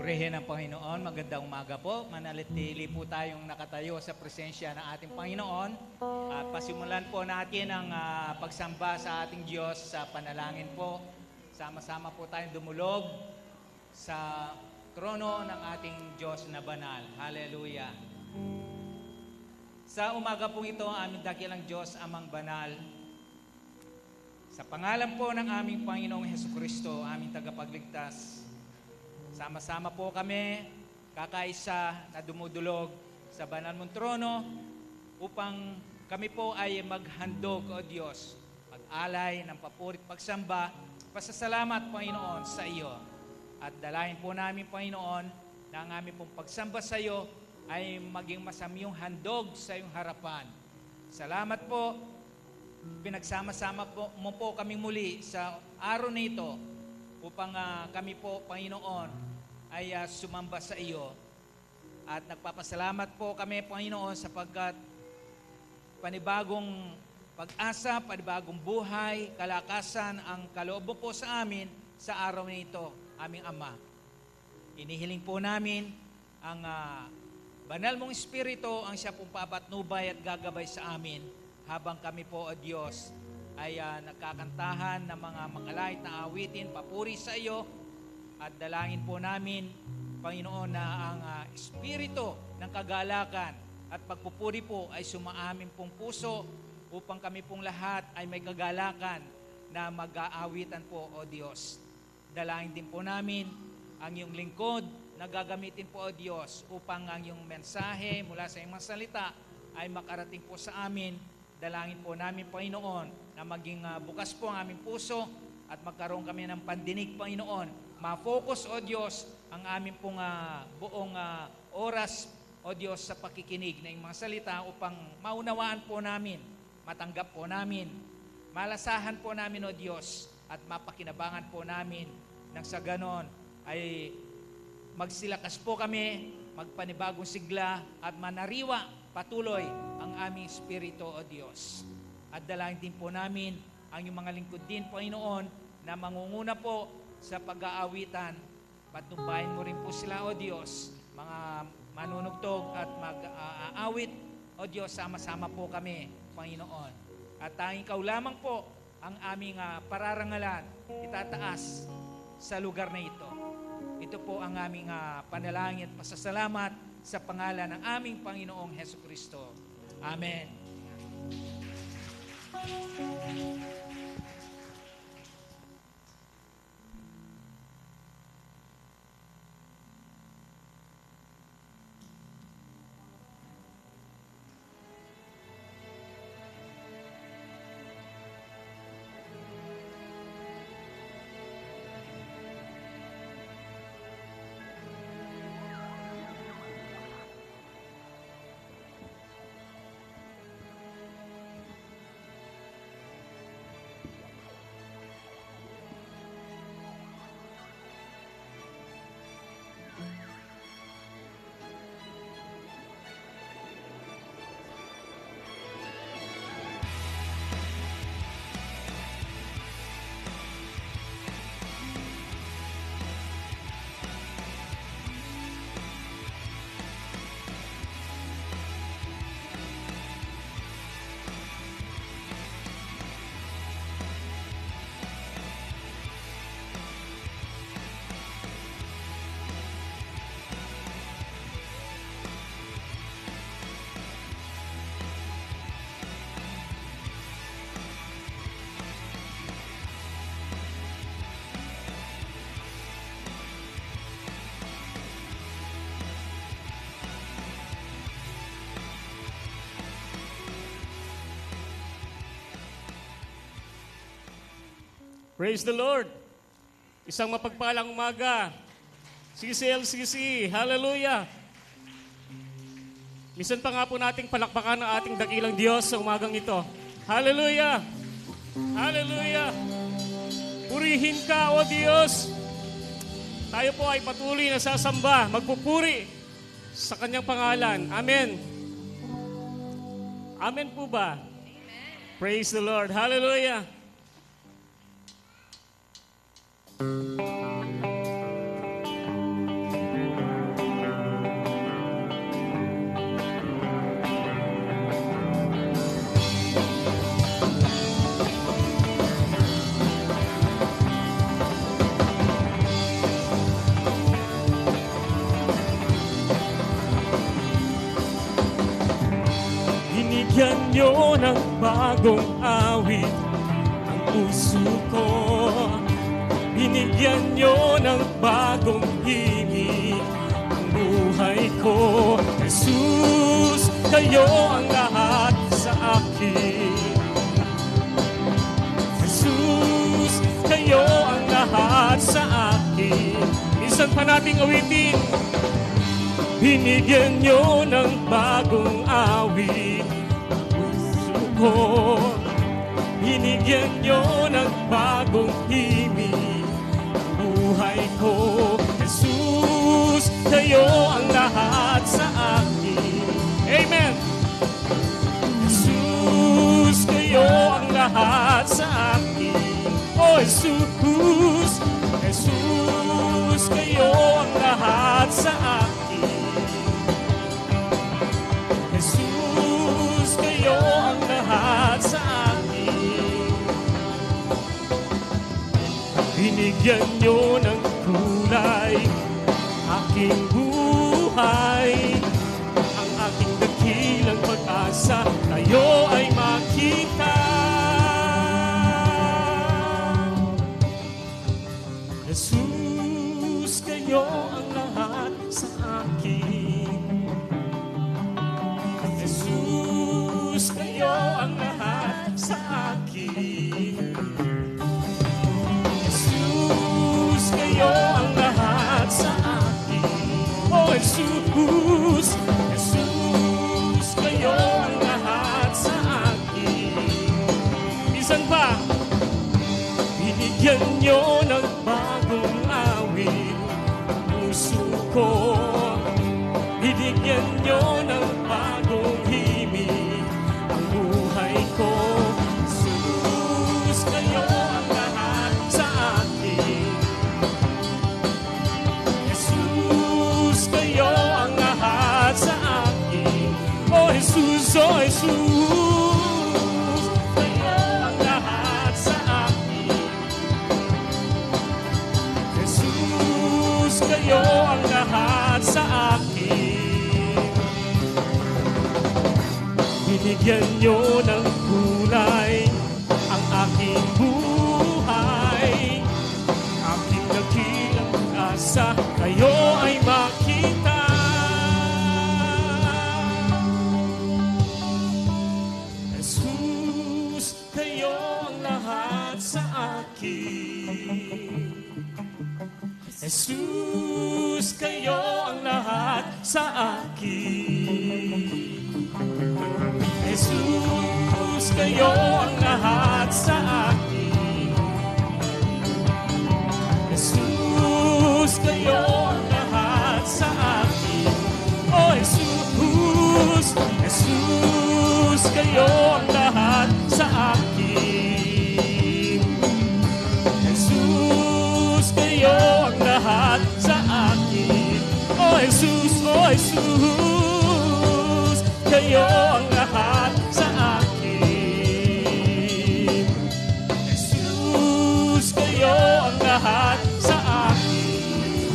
Purihin ang Panginoon. Magandang umaga po. Manalitili po tayong nakatayo sa presensya ng ating Panginoon. At pasimulan po natin ang pagsamba sa ating Diyos sa panalangin po. Sama-sama po tayong dumulog sa trono ng ating Diyos na banal. Hallelujah. Sa umaga po ito, aming dakilang Diyos, Amang Banal, sa pangalan po ng aming Panginoong Hesukristo, aming tagapagligtas, sama-sama po kami, kakaisa na dumudulog sa banal mong trono upang kami po ay maghandog, O Diyos, mag-alay ng papurit pagsamba, pasasalamat, Panginoon, sa iyo. At dalahin po namin, Panginoon, na ang aming pong pagsamba sa iyo ay maging masamyong handog sa iyong harapan. Salamat po, pinagsama-sama mo po kami muli sa araw na ito upang kami po, Panginoon, ay sumamba sa iyo. At nagpapasalamat po kami, Panginoon, sapagkat panibagong pag-asa, panibagong buhay, kalakasan ang kaloob po sa amin sa araw na ito, aming Ama. Inihiling po namin ang banal mong Espiritu ang siya pong pabatnubay at gagabay sa amin habang kami po, O Diyos, ay nagkakantahan ng mga makalait na awitin, papuri sa iyo. At dalangin po namin, Panginoon, na ang Espiritu ng kagalakan at pagpupuri po ay sumaamin pong puso upang kami pong lahat ay may kagalakan na mag-aawitan po, O Diyos. Dalangin din po namin ang iyong lingkod na gagamitin po, O Diyos, upang ang iyong mensahe mula sa iyong mga salita ay makarating po sa amin. Dalangin po namin, Panginoon, na maging bukas po ang aming puso at magkaroon kami ng pandinig, Panginoon. Ma-focus, O Diyos, ang aming pong buong oras, O Diyos, sa pakikinig ng mga salita upang maunawaan po namin, matanggap po namin, malasahan po namin, O Diyos, at mapakinabangan po namin nang sa ganon ay magsilakas po kami, magpanibagong sigla at manariwa patuloy ang aming Espiritu, O Diyos. At dalangin din po namin ang iyong mga lingkod din, Panginoon, na mangunguna po sa pag-aawitan. Patnubayan mo rin po sila, O Diyos, mga manunugtog at mag-aawit. O Diyos, sama-sama po kami, Panginoon. At tanging ikaw lamang po ang aming pararangalan, itataas sa lugar na ito. Ito po ang aming panalangin at pasasalamat sa pangalan ng aming Panginoong Hesukristo. Amen. Praise the Lord! Isang mapagpalang umaga. CCLCC, hallelujah! Minsan pa nga po nating palakpakan ang ating dakilang Diyos sa umagang ito. Hallelujah! Hallelujah! Purihin ka, O Diyos! Tayo po ay patuloy na sasamba, magpupuri sa Kanyang pangalan. Amen. Amen po ba? Amen. Praise the Lord. Hallelujah! ng bagong awit ang puso ko. Binigyan nyo ng bagong himig ang buhay ko. Jesus, kayo ang lahat sa akin. Jesus, kayo ang lahat sa akin. Minsan pa nating awitin. Binigyan nyo ng bagong awit ang puso ko. Binigyan nyo ng bagong himig ang buhay ko. Jesus, kayo ang lahat sa akin. Amen. Jesus, kayo ang lahat sa akin. Oh, Jesus, Jesus, kayo ang lahat sa akin. Jesus, kayo ang lahat sa akin. Binigyan nyo ng kulay aking buhay, ang aking dakilang pag-asa, kayo ay makita. Jesus, kayo ang lahat sa akin. Jesus, kayo ang lahat sa akin. Jesus, kayo ang lahat sa akin. Oh, Jesus, Jesus, kayo ang lahat sa akin. Minsan pa, binigyan nyo ng bagong awit ang puso ko. Binigyan nyo ng bagong himig ang buhay ko. Jesus, kayo ang lahat sa akin. Jesus, kayo ang lahat sa akin. Oh, Jesus, oh, Jesus, kayo ang lahat sa akin. Jesus, kayo ang lahat sa akin. Binigyan nyo ng kulay ang aking buhay, aking dakilang pag-asa, kayo ay makita. Jesus, kayo ang lahat sa akin. Jesus, kayo ang lahat sa akin. Jesus, kayo ang lahat sa akin. Jesus, kayo ang lahat sa akin. Oh, Jesus, Jesus, kayo ang lahat sa akin. Jesus, kayo ang lahat sa akin. Oh, Jesus, kayo ang lahat sa akin. Jesus, kayo ang lahat sa akin.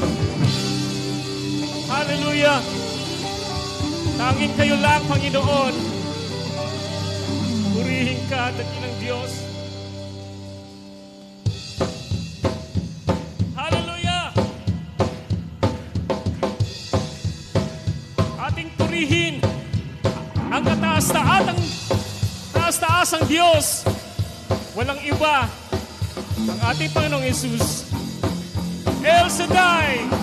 Hallelujah! Tanging kayo lang, Panginoon. Purihin ka, dakilang Diyos. Hallelujah! Ating purihin ang kataas-taasang Diyos. Walang iba, ang ating Panginoong Jesus. El Shaddai.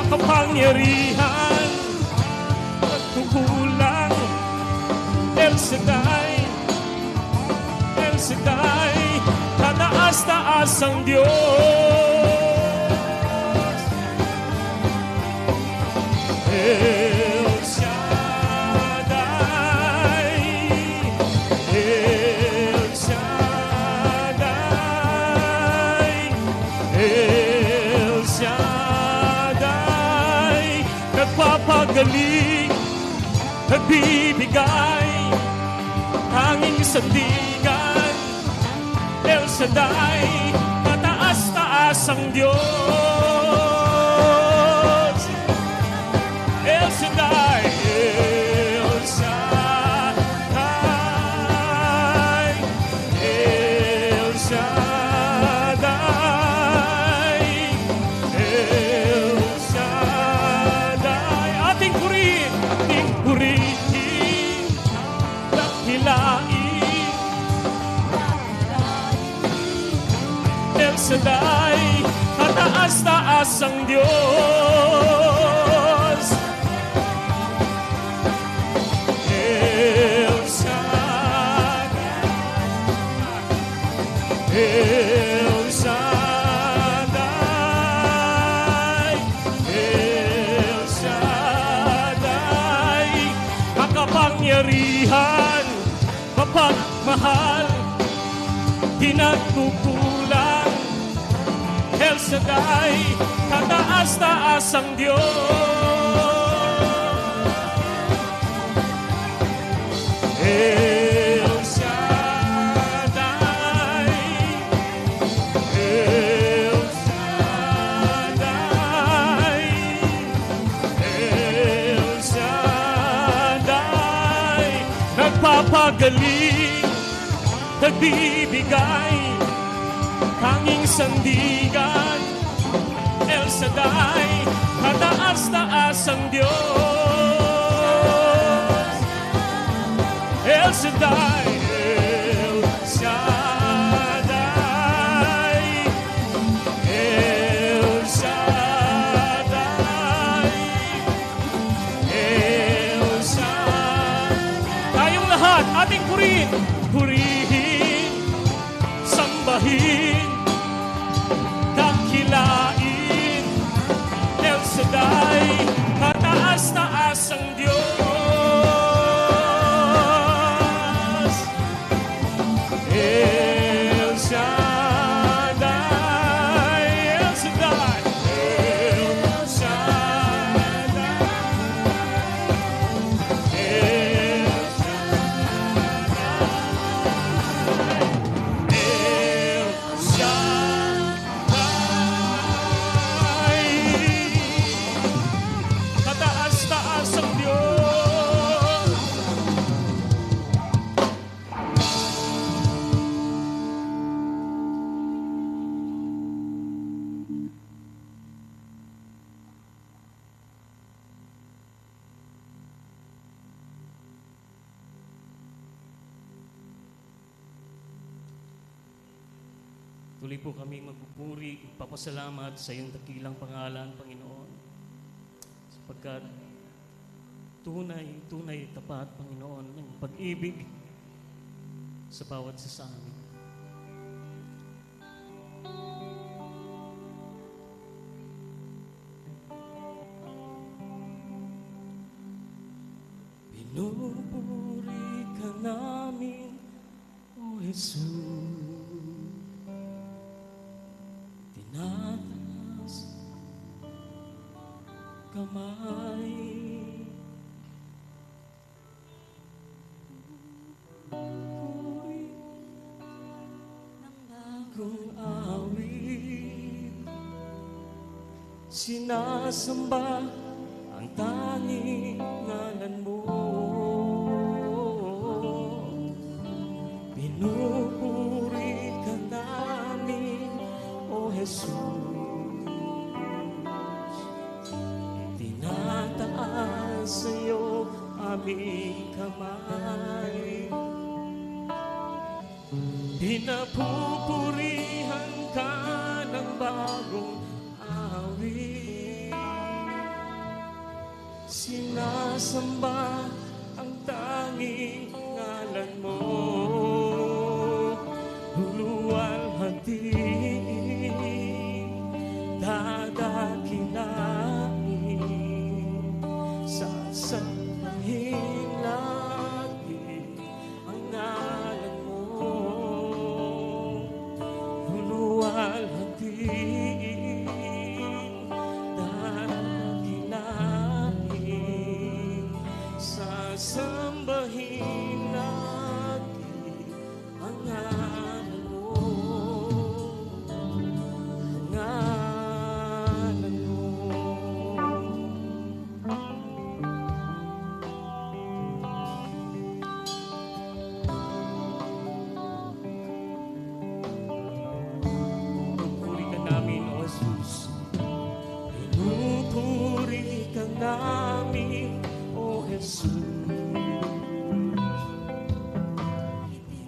Kapangyarihan, pagkukulang, El Shaddai, El Shaddai, kataas-taas taas ang Diyos. El Shaddai, El Shaddai, El Shaddai, nagpapagaling, nagbibigay, tanging sandigan. El Shaddai, mataas-taas ang Diyos. El Shaddai, El Shaddai, El Shaddai, El Shaddai. Ating purihin, dakilain. El Shaddai, mataas-taas ang Diyos. El Shaddai, El Shaddai, El Shaddai, makapangyarihan, mapagmahal, di nagkukulang. El Shaddai, kataas-taas ang Diyos. El Shaddai, El Shaddai, El Shaddai, nagpapagaling, nagbibigay, tanging sandigan. El Shaddai, kataas-taas ang Diyos. El Shaddai, El Shaddai, El Shaddai, El Shaddai. Tayong lahat, ating purihin, sambahin, dakilain. El Shaddai, kataas-taas ang Diyos. El Shaddai, El Shaddai, El Shaddai, El kataas-taas ang Diyos. Tuloy po kami magpupuri, ipapasalamat sa iyong dakilang pangalan, Panginoon. Sapagkat tunay, tapat, Panginoon, ng pag-ibig sa bawat isa sa amin. Pinupuri ka namin, O Jesus. Tinataas kamay, puri ng bagong awit, sinasamba ang tanging ngalan mo. Pinupuri ka namin, O Jesus. Tinataas sa'yo aming kamay, pinapupurihan ka ng bagong awit, sinasamba ang tanging ngalan mo. Luluwalhati namin, O Jesus. Pinupuri ka namin, O Jesus.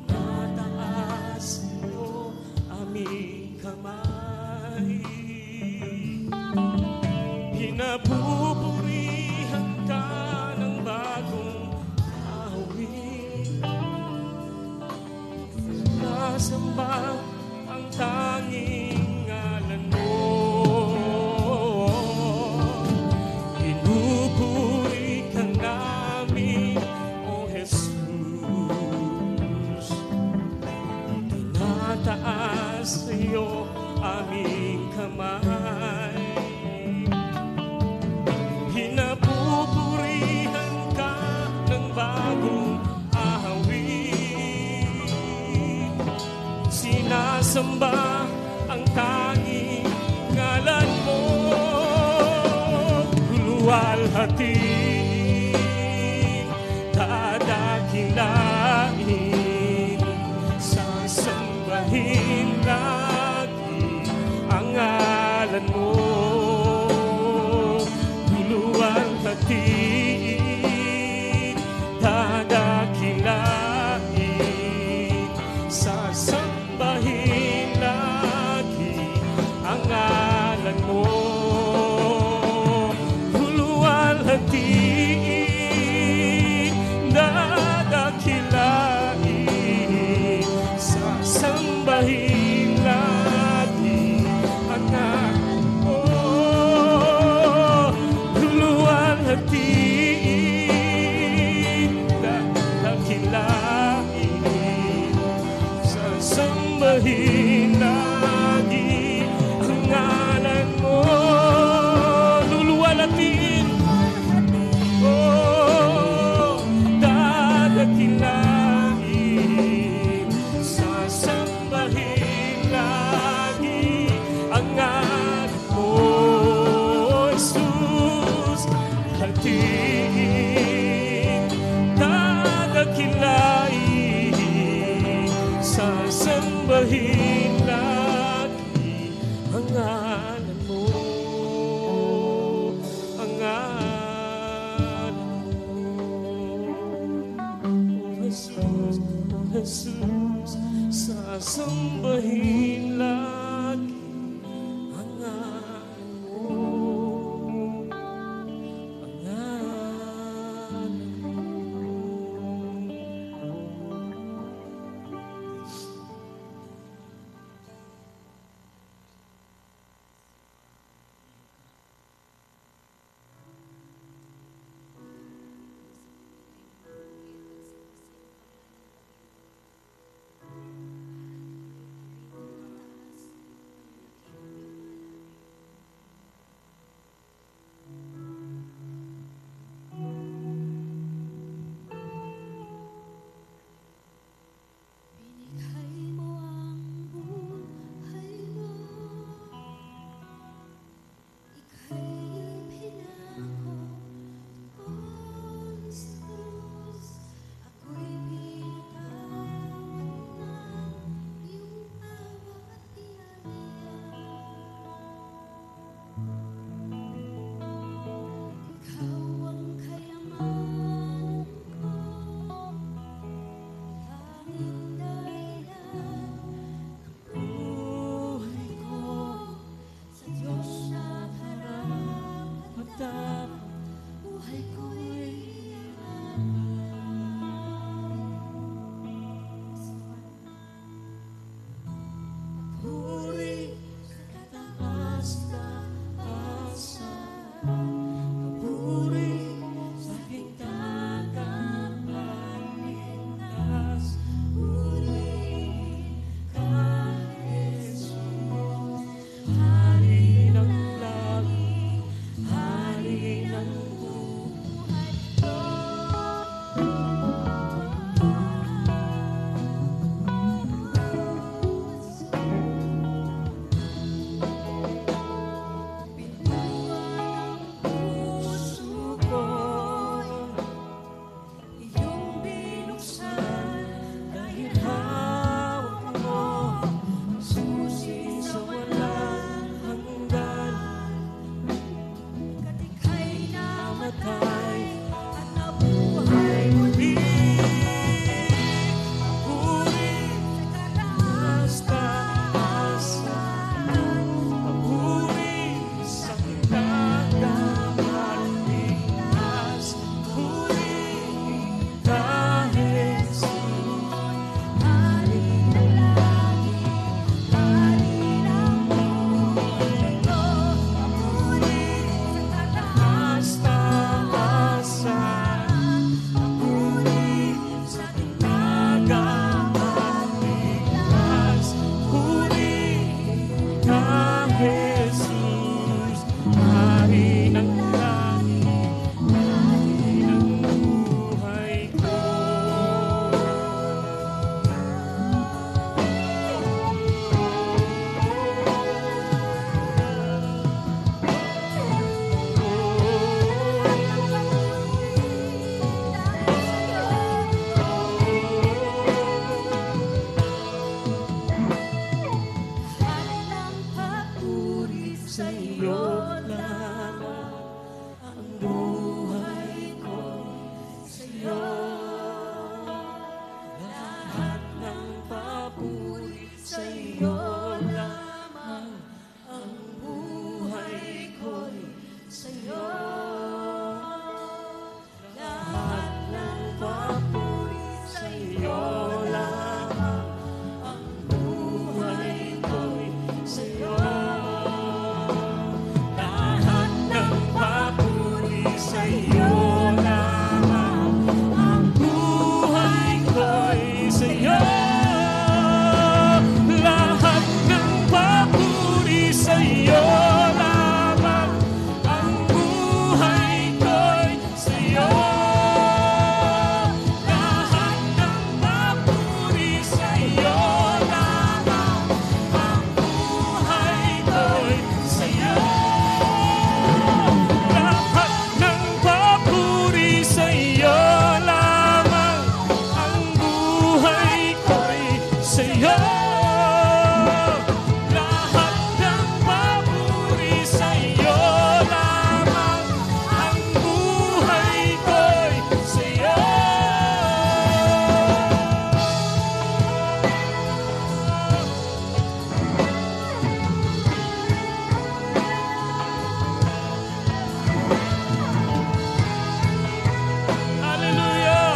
Itinataas mo aming kamay. Pinapupurihan ka ng bagong awit. Nasamba ang tanging ngalan mo. Pinupuri ka namin, O Jesus. Tinataas sa'yo aming kamay. Pinapupurihan ka ng bagong awit. Sinasamba ang tanging ngalan mo. Luwalhatiin, dadakilain, sasambahin lagi ang ngalan mo. Luwalhatiin, dadakilain, sasambahin lagi ang ngalan mo. Luwalhatiin, dadakilain, sasambahin lagi ang ngalan mo. Luwalhatiin, dadakilain, sasambahin lagi ang ngalan mo. Luluwalhatiin, oh, dadakilain, sasambahin lagi ang ngalan mo. Jesus, hatiin, dadakilain, sasambahin lagi ang ngalan mo. Ang ngalan mo. Oh Jesus, oh Jesus, sasambahin lagi ang ngalan mo. Ang ngalan mo. sa iyo lamang ang buhay ko sa iyo. Lahat ng papuri sa iyo lamang ang buhay ko sa iyo. Lahat ng papuri sa iyo lamang ang buhay ko sa iyo. Lahat ng papuri sa iyo lamang ang buhay ko sa iyo. Lahat ng papuri sa iyo lamang ang buhay ko sa iyo. Lahat ng papuri sa iyo lamang ang buhay ko sa iyo. Lahat ng papuri sa iyo lamang ang buhay ko sa iyo. Lahat ng papuri sa iyo lamang ang buhay ko sa iyo. Hallelujah!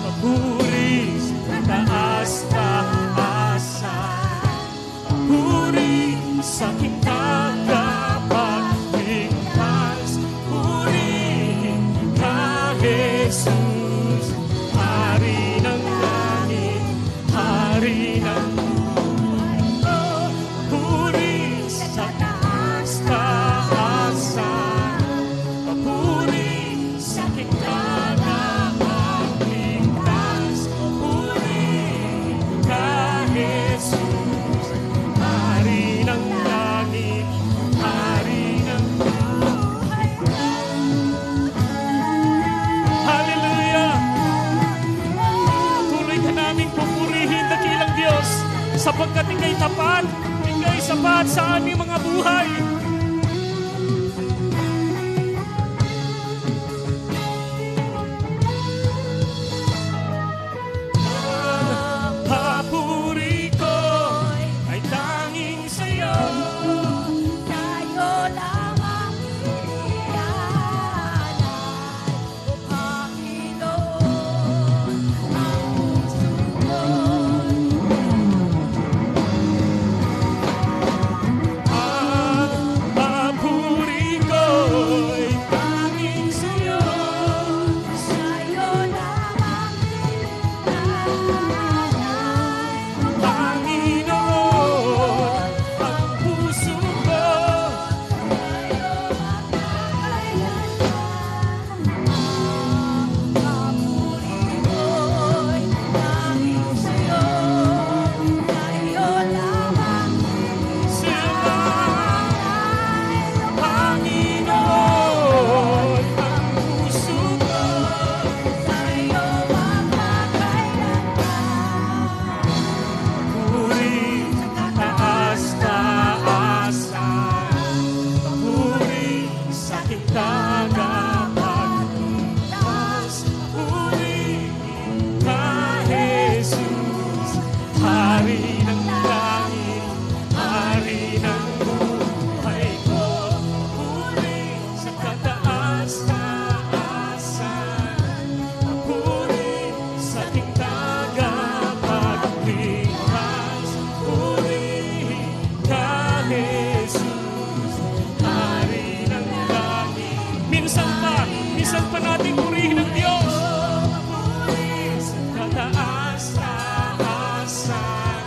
Papuri sa taas-taasan, papuri sa aking tagapagligtas, purihin ka, Jesus, Hari ng langit, Hari ng buhay ko. Papuri sa taas-taasan, papuri sa aking tagapagligtas, purihin ka, Jesus, Hari ng langit, Hari ng buhay ko. Hallelujah! Tuloy ka naming pupurihin, dakilang Diyos, sapagkat ika'y tapat, ika'y sapat sa aming mga buhay. Ang papuri ko ay tanging sa'yo. Tayo lamang iyanan, O Panginoon, ang puso ko. Ang papuri ko ay tanging sa'yo. Sa'yo lamang iyanan, Panginoon, ang puso ko. papuri ko'y tanging sa'yo. Sa'yo lamang Sila, Panginoon, ang puso ko. sa'yo mapapakailanman. Puri sa taas-taasan, puri sa aking tagapagligtas, puri ka, Jesus, Hari ng langit, Hari ng buhay ko. Puri sa kataas-taasan, puri sa aking tagapagligtas, puri ka, Jesus, Hari ng langit. Minsan pa natin purihin ang Diyos. Puri sa kataas-taasan,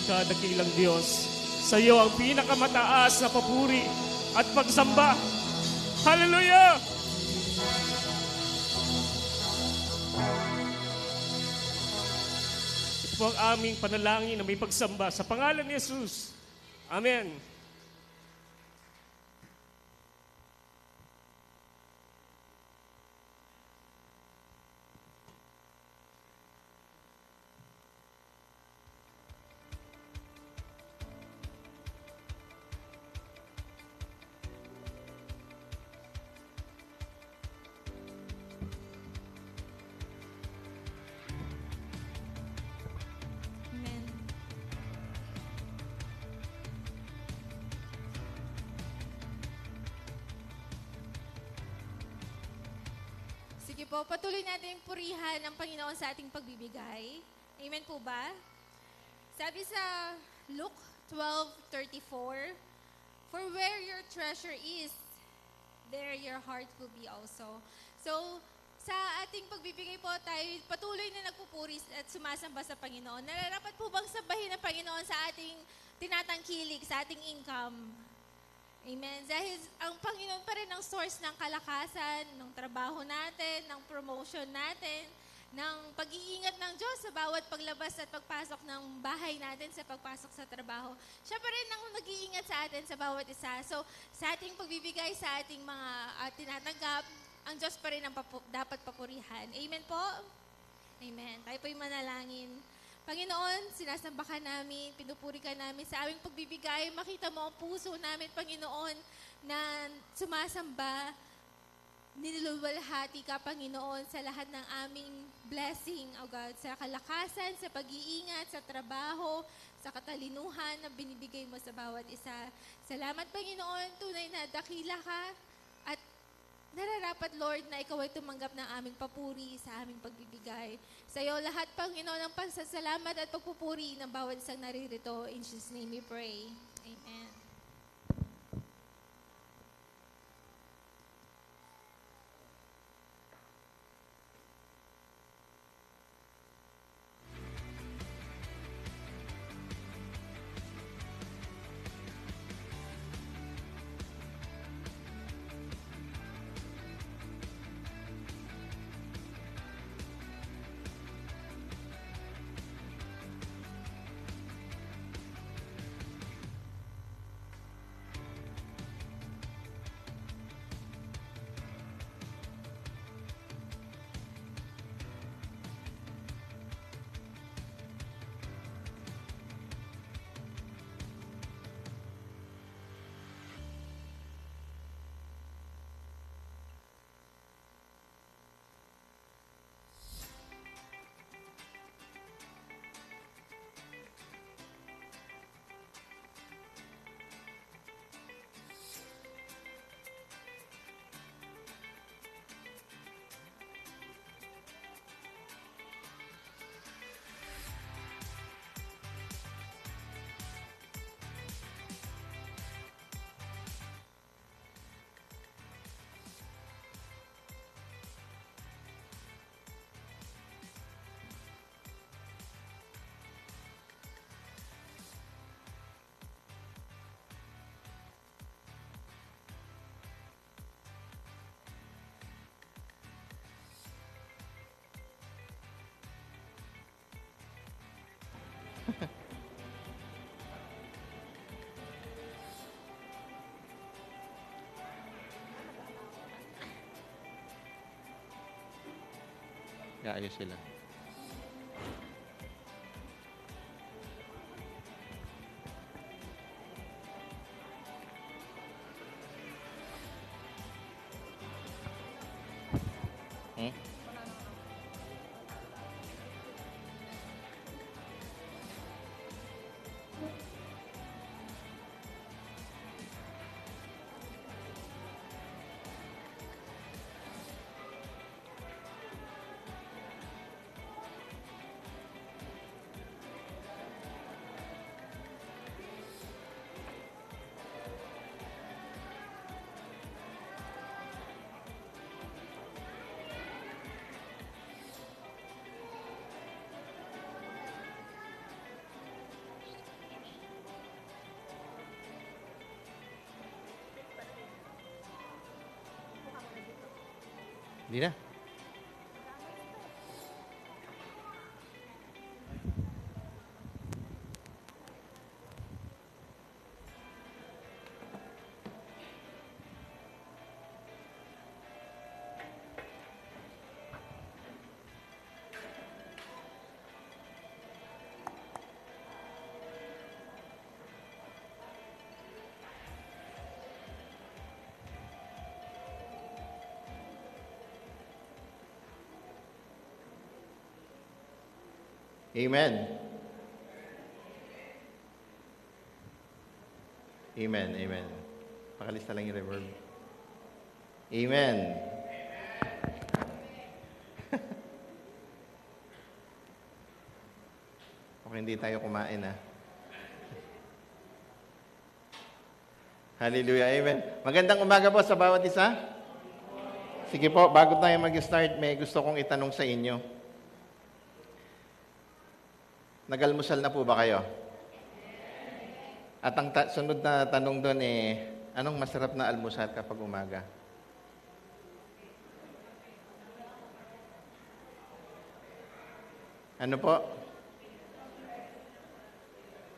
ka, dakilang Diyos. Sa iyo ang pinakamataas na papuri at pagsamba. Hallelujah! Ito po ang aming panalangin na may pagsamba sa pangalan ni Jesus. Amen. Amen. Sige po, patuloy natin purihan ang Panginoon sa ating pagbibigay. Amen po ba? Sabi sa Luke 12:34, "For where your treasure is, there your heart will be also." So, sa ating pagbibigay po tayo patuloy na nagpupuri at sumasamba sa Panginoon. Nararapat po bang sambahin ang Panginoon sa ating tinatangkilik, sa ating income? Amen. Dahil ang Panginoon pa rin ang source ng kalakasan, ng trabaho natin, ng promotion natin, ng pag-iingat ng Diyos sa bawat paglabas at pagpasok ng bahay natin, sa pagpasok sa trabaho. Siya pa rin ang nag-iingat sa atin sa bawat isa. So, sa ating pagbibigay, sa ating mga tinatanggap, ang Diyos pa rin ang dapat papurihan. Amen po? Amen. Tayo po'y manalangin. Panginoon, sinasamba ka namin, pinupuri ka namin sa aming pagbibigay. Makita mo ang puso namin, Panginoon, na sumasamba. Niluluwalhati ka, Panginoon, sa lahat ng aming blessing, O God, sa kalakasan, sa pag-iingat, sa trabaho, sa katalinuhan na binibigay mo sa bawat isa. Salamat, Panginoon, tunay na dakila ka at nararapat, Lord, na ikaw ay tumanggap ng aming papuri sa aming pagbibigay. Sa iyo lahat, Panginoon, ang pagsasalamat at pagpupuri ng bawat isang naririto. In Jesus' name we pray. Amen. Ayos sila. Hmm? Hindi na. Amen. Amen, amen. Pakalista lang yung reverb. Amen. Okay, hindi tayo kumain, ha? Hallelujah, amen. Magandang umaga po sa bawat isa. Sige po, bago tayo mag-start, may gusto kong itanong sa inyo. Nag-almusal na po ba kayo? At ang sunod na tanong doon anong masarap na almusal kapag umaga? Ano po?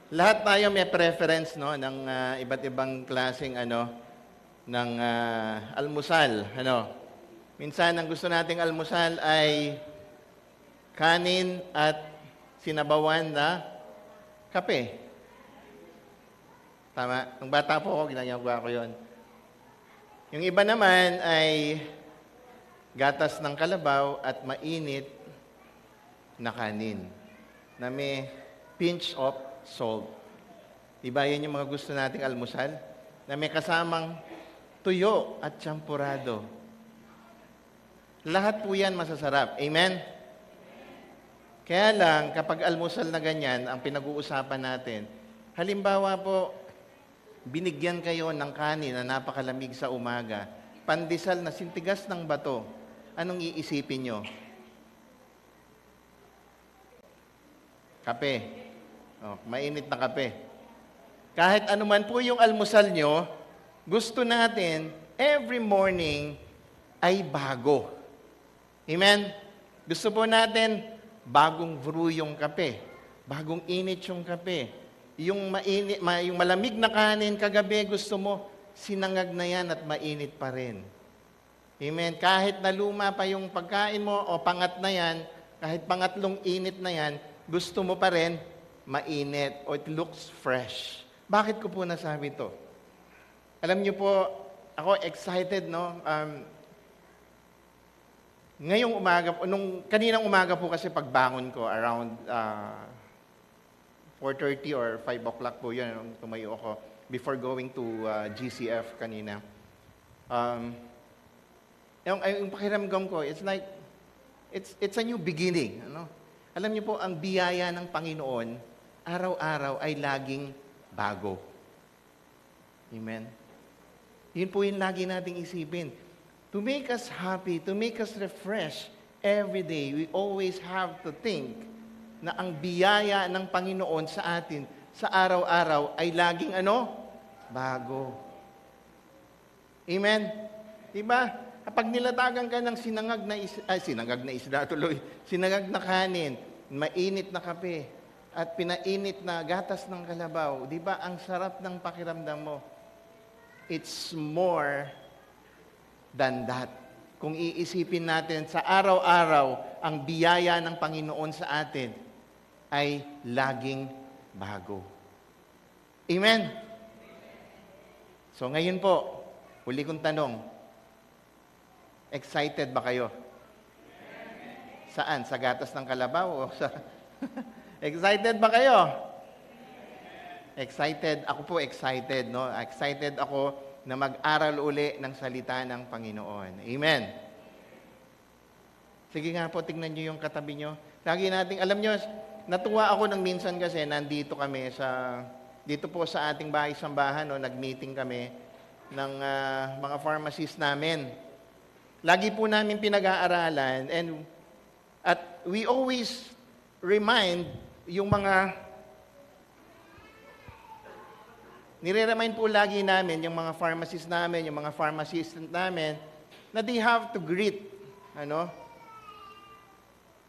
Lahat tayo may preference, no, ng iba't ibang klaseng ng almusal, Minsan ang gusto nating almusal ay kanin at sinabawan na kape. Tama? Nung bata po ako, ginagawa ko yun. Yung iba naman ay gatas ng kalabaw at mainit na kanin na may pinch of salt. Diba yun yung mga gusto nating almusal? Na may kasamang tuyo at champurado. Lahat po yan masasarap. Amen? Kaya lang, kapag almusal na ganyan, ang pinag-uusapan natin, halimbawa po, binigyan kayo ng kanin na napakalamig sa umaga, pandesal na sintigas ng bato, anong iisipin nyo? Kape. Mainit na kape. Kahit anuman po yung almusal nyo, gusto natin, every morning, ay bago. Amen? Gusto po natin, bagong brew yung kape. Bagong init yung kape. Yung malamig na kanin kagabi, gusto mo, sinangag na yan at mainit pa rin. Amen? Kahit na luma pa yung pagkain mo o pangat na yan, kahit pangatlong init na yan, gusto mo pa rin, mainit o it looks fresh. Bakit ko po nasabi to? Alam niyo po, ako excited, no? Ngayong umaga, kaninang umaga po kasi pagbangon ko, around 4:30 or 5 o'clock po yun, nung tumayo ako, before going to GCF kanina. Yung pakiramdam ko, it's like, it's a new beginning. Alam niyo po, ang biyaya ng Panginoon, araw-araw ay laging bago. Amen? Yun po yung lagi nating isipin. To make us happy, to make us refresh every day, we always have to think na ang biyaya ng Panginoon sa atin sa araw-araw ay laging bago. Amen? Diba? Kapag nilatagan ka ng sinangag na kanin, mainit na kape, at pinainit na gatas ng kalabaw, diba? Ang sarap ng pakiramdam mo. It's more than that. Kung iisipin natin sa araw-araw, ang biyaya ng Panginoon sa atin ay laging bago. Amen? So ngayon po, huli kong tanong, excited ba kayo? Saan? Sa gatas ng kalabaw? O sa excited ba kayo? Excited. Ako po excited, no? Excited ako na mag-aral uli ng salita ng Panginoon. Amen. Sige nga po, tingnan nyo yung katabi nyo. Lagi nating, alam nyo, natuwa ako ng minsan kasi nandito kami dito po sa ating bahay-sambahan, nag-meeting kami ng mga pharmacists namin. Lagi po namin pinag-aaralan at we always remind yung mga nire-remind po lagi namin yung mga pharmacists namin, yung mga pharmacists namin, na they have to greet Ano?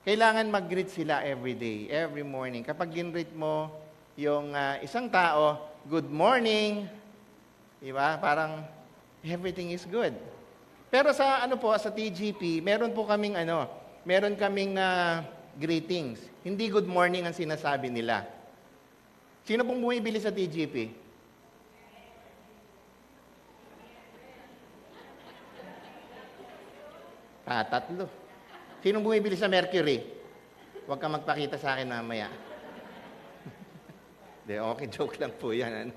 Kailangan mag-greet sila every day, every morning. Kapag gin-greet mo yung isang tao, good morning, di ba? Parang everything is good. Pero sa sa TGP, meron kaming greetings. Hindi good morning ang sinasabi nila. Sino pong bumibili sa TGP? Tatlo. Sino bumibili sa Mercury? Huwag kang magpakita sa akin mamaya. Okay, joke lang po yan.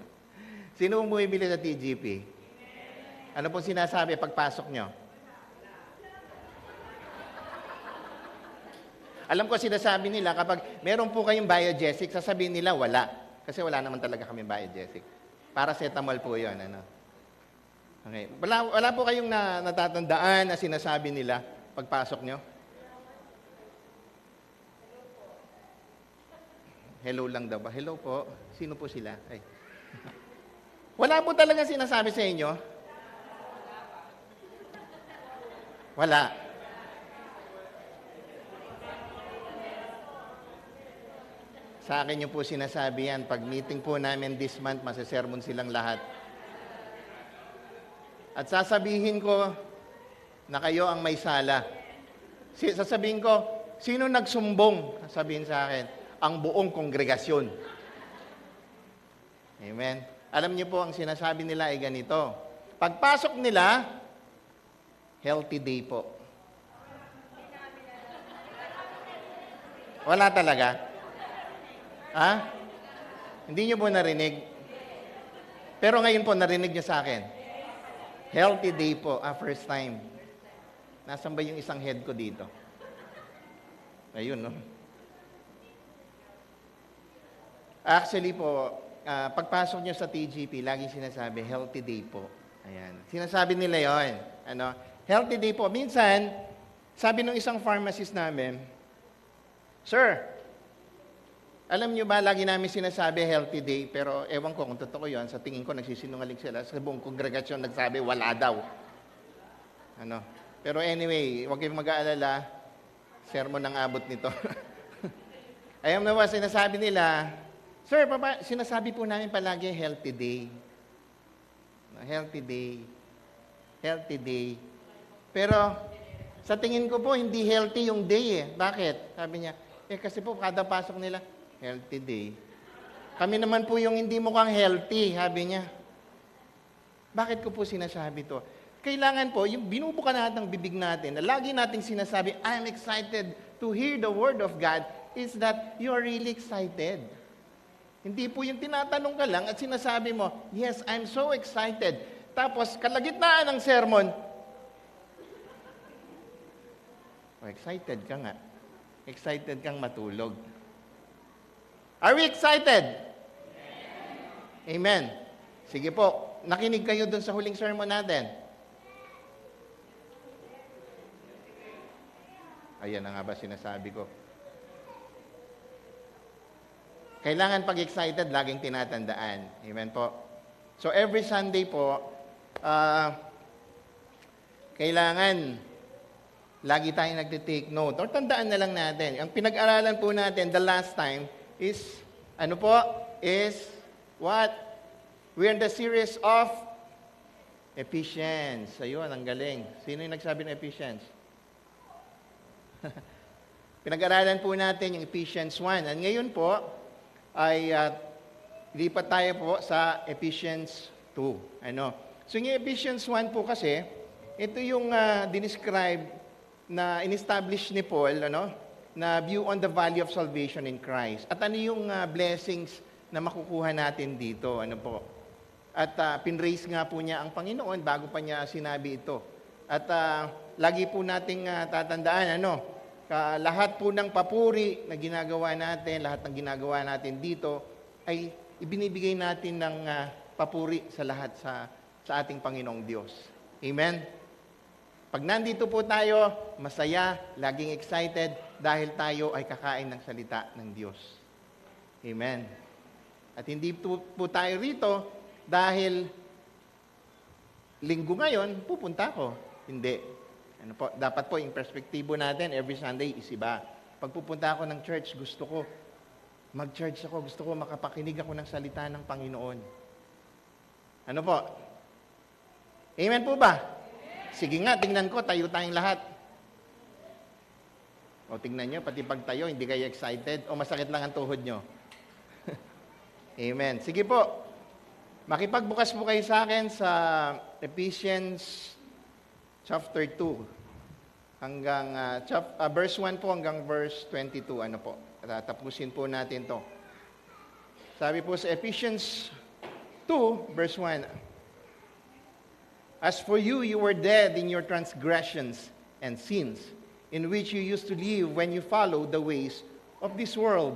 Sino pong bumibili sa TGP? Ano pong sinasabi pagpasok nyo? Alam ko sinasabi nila, kapag meron po kayong biogesic, sasabihin nila wala. Kasi wala naman talaga kami biogesic. Paracetamol po yun. Okay. Wala po kayong natatandaan na sinasabi nila pagpasok nyo? Hello lang daw ba? Hello po. Sino po sila? Ay. Wala po talaga sinasabi sa inyo? Wala. Sa akin nyo po sinasabi yan. Pag meeting po namin this month, masasermon silang lahat. At sasabihin ko na kayo ang may sala. Sasabihin ko, sino nagsumbong? Sabihin sa akin, ang buong kongregasyon. Amen. Alam niyo po, ang sinasabi nila ay ganito. Pagpasok nila, healthy day po. Wala talaga? Ha? Hindi niyo po narinig? Pero ngayon po, narinig niyo sa akin. Healthy day po, first time. Nasaan ba yung isang head ko dito? Ayun, no? Actually po, pagpasok nyo sa TGP, lagi sinasabi, healthy day po. Ayan. Sinasabi nila yon. Healthy day po. Minsan, sabi ng isang pharmacist namin, Sir, alam nyo ba, lagi namin sinasabi healthy day, pero ewan ko kung totoo yun, sa tingin ko nagsisinungaling sila, sa buong kongregasyon nagsabi, wala daw. Pero anyway, huwag kayong mag-aalala, sermon ng abot nito. Ayun na ba, sinasabi nila, Sir, sinasabi po namin palagi healthy day. Healthy day. Healthy day. Pero, sa tingin ko po, hindi healthy yung day eh. Bakit? Sabi niya, kasi po, kada pasok nila, healthy day. Kami naman po yung hindi mukhang healthy, sabi niya. Bakit ko po sinasabi to? Kailangan po, yung binubuka natin ng bibig natin, na lagi nating sinasabi, I'm excited to hear the word of God, is that you are really excited. Hindi po yung tinatanong ka lang at sinasabi mo, yes, I'm so excited. Tapos, kalagitnaan ng sermon, excited ka nga. Excited kang matulog. Are we excited? Amen. Sige po, nakinig kayo dun sa huling sermon natin. Ayan na nga ba sinasabi ko. Kailangan pag excited, laging tinatandaan. Amen po. So every Sunday po, kailangan lagi tayong nagtitake note. Or tandaan na lang natin. Ang pinag-aralan po natin the last time is, is what? We're in the series of Ephesians. Ayun, ang galing. Sino yung nagsabi ng Ephesians? Pinag-aralan po natin yung Ephesians 1. And ngayon po, ay lipat tayo po sa Ephesians 2. So yung Ephesians 1 po kasi, ito yung dinescribe na in-establish ni Paul, na view on the value of salvation in Christ. At ano yung blessings na makukuha natin dito, At pinraise nga po niya ang Panginoon bago pa niya sinabi ito. At lagi po nating tatandaan, lahat po ng papuri na ginagawa natin, lahat ng ginagawa natin dito, ay ibinibigay natin ng papuri sa lahat sa ating Panginoong Diyos. Amen? Pag nandito po tayo, masaya, laging excited, dahil tayo ay kakain ng salita ng Diyos. Amen? At hindi po tayo rito dahil linggo ngayon, pupunta ko. Hindi. Ano po, dapat po yung perspektibo natin every Sunday is iba. Pag pupunta ako ng church, gusto ko mag-church ako, gusto ko makapakinig ako ng salita ng Panginoon. Ano po? Amen po ba? Sige nga, tingnan ko, tayo tayong lahat. O tingnan nyo, pati pag tayo, hindi kayo excited o masakit lang ang tuhod nyo. Amen. Sige po, makipagbukas po kayo sa akin sa Ephesians chapter 2 hanggang verse 1 po hanggang verse 22. Ano po? Tatapusin po natin to. Sabi po sa Ephesians 2 verse 1, "As for you, you were dead in your transgressions and sins, in which you used to live when you followed the ways of this world,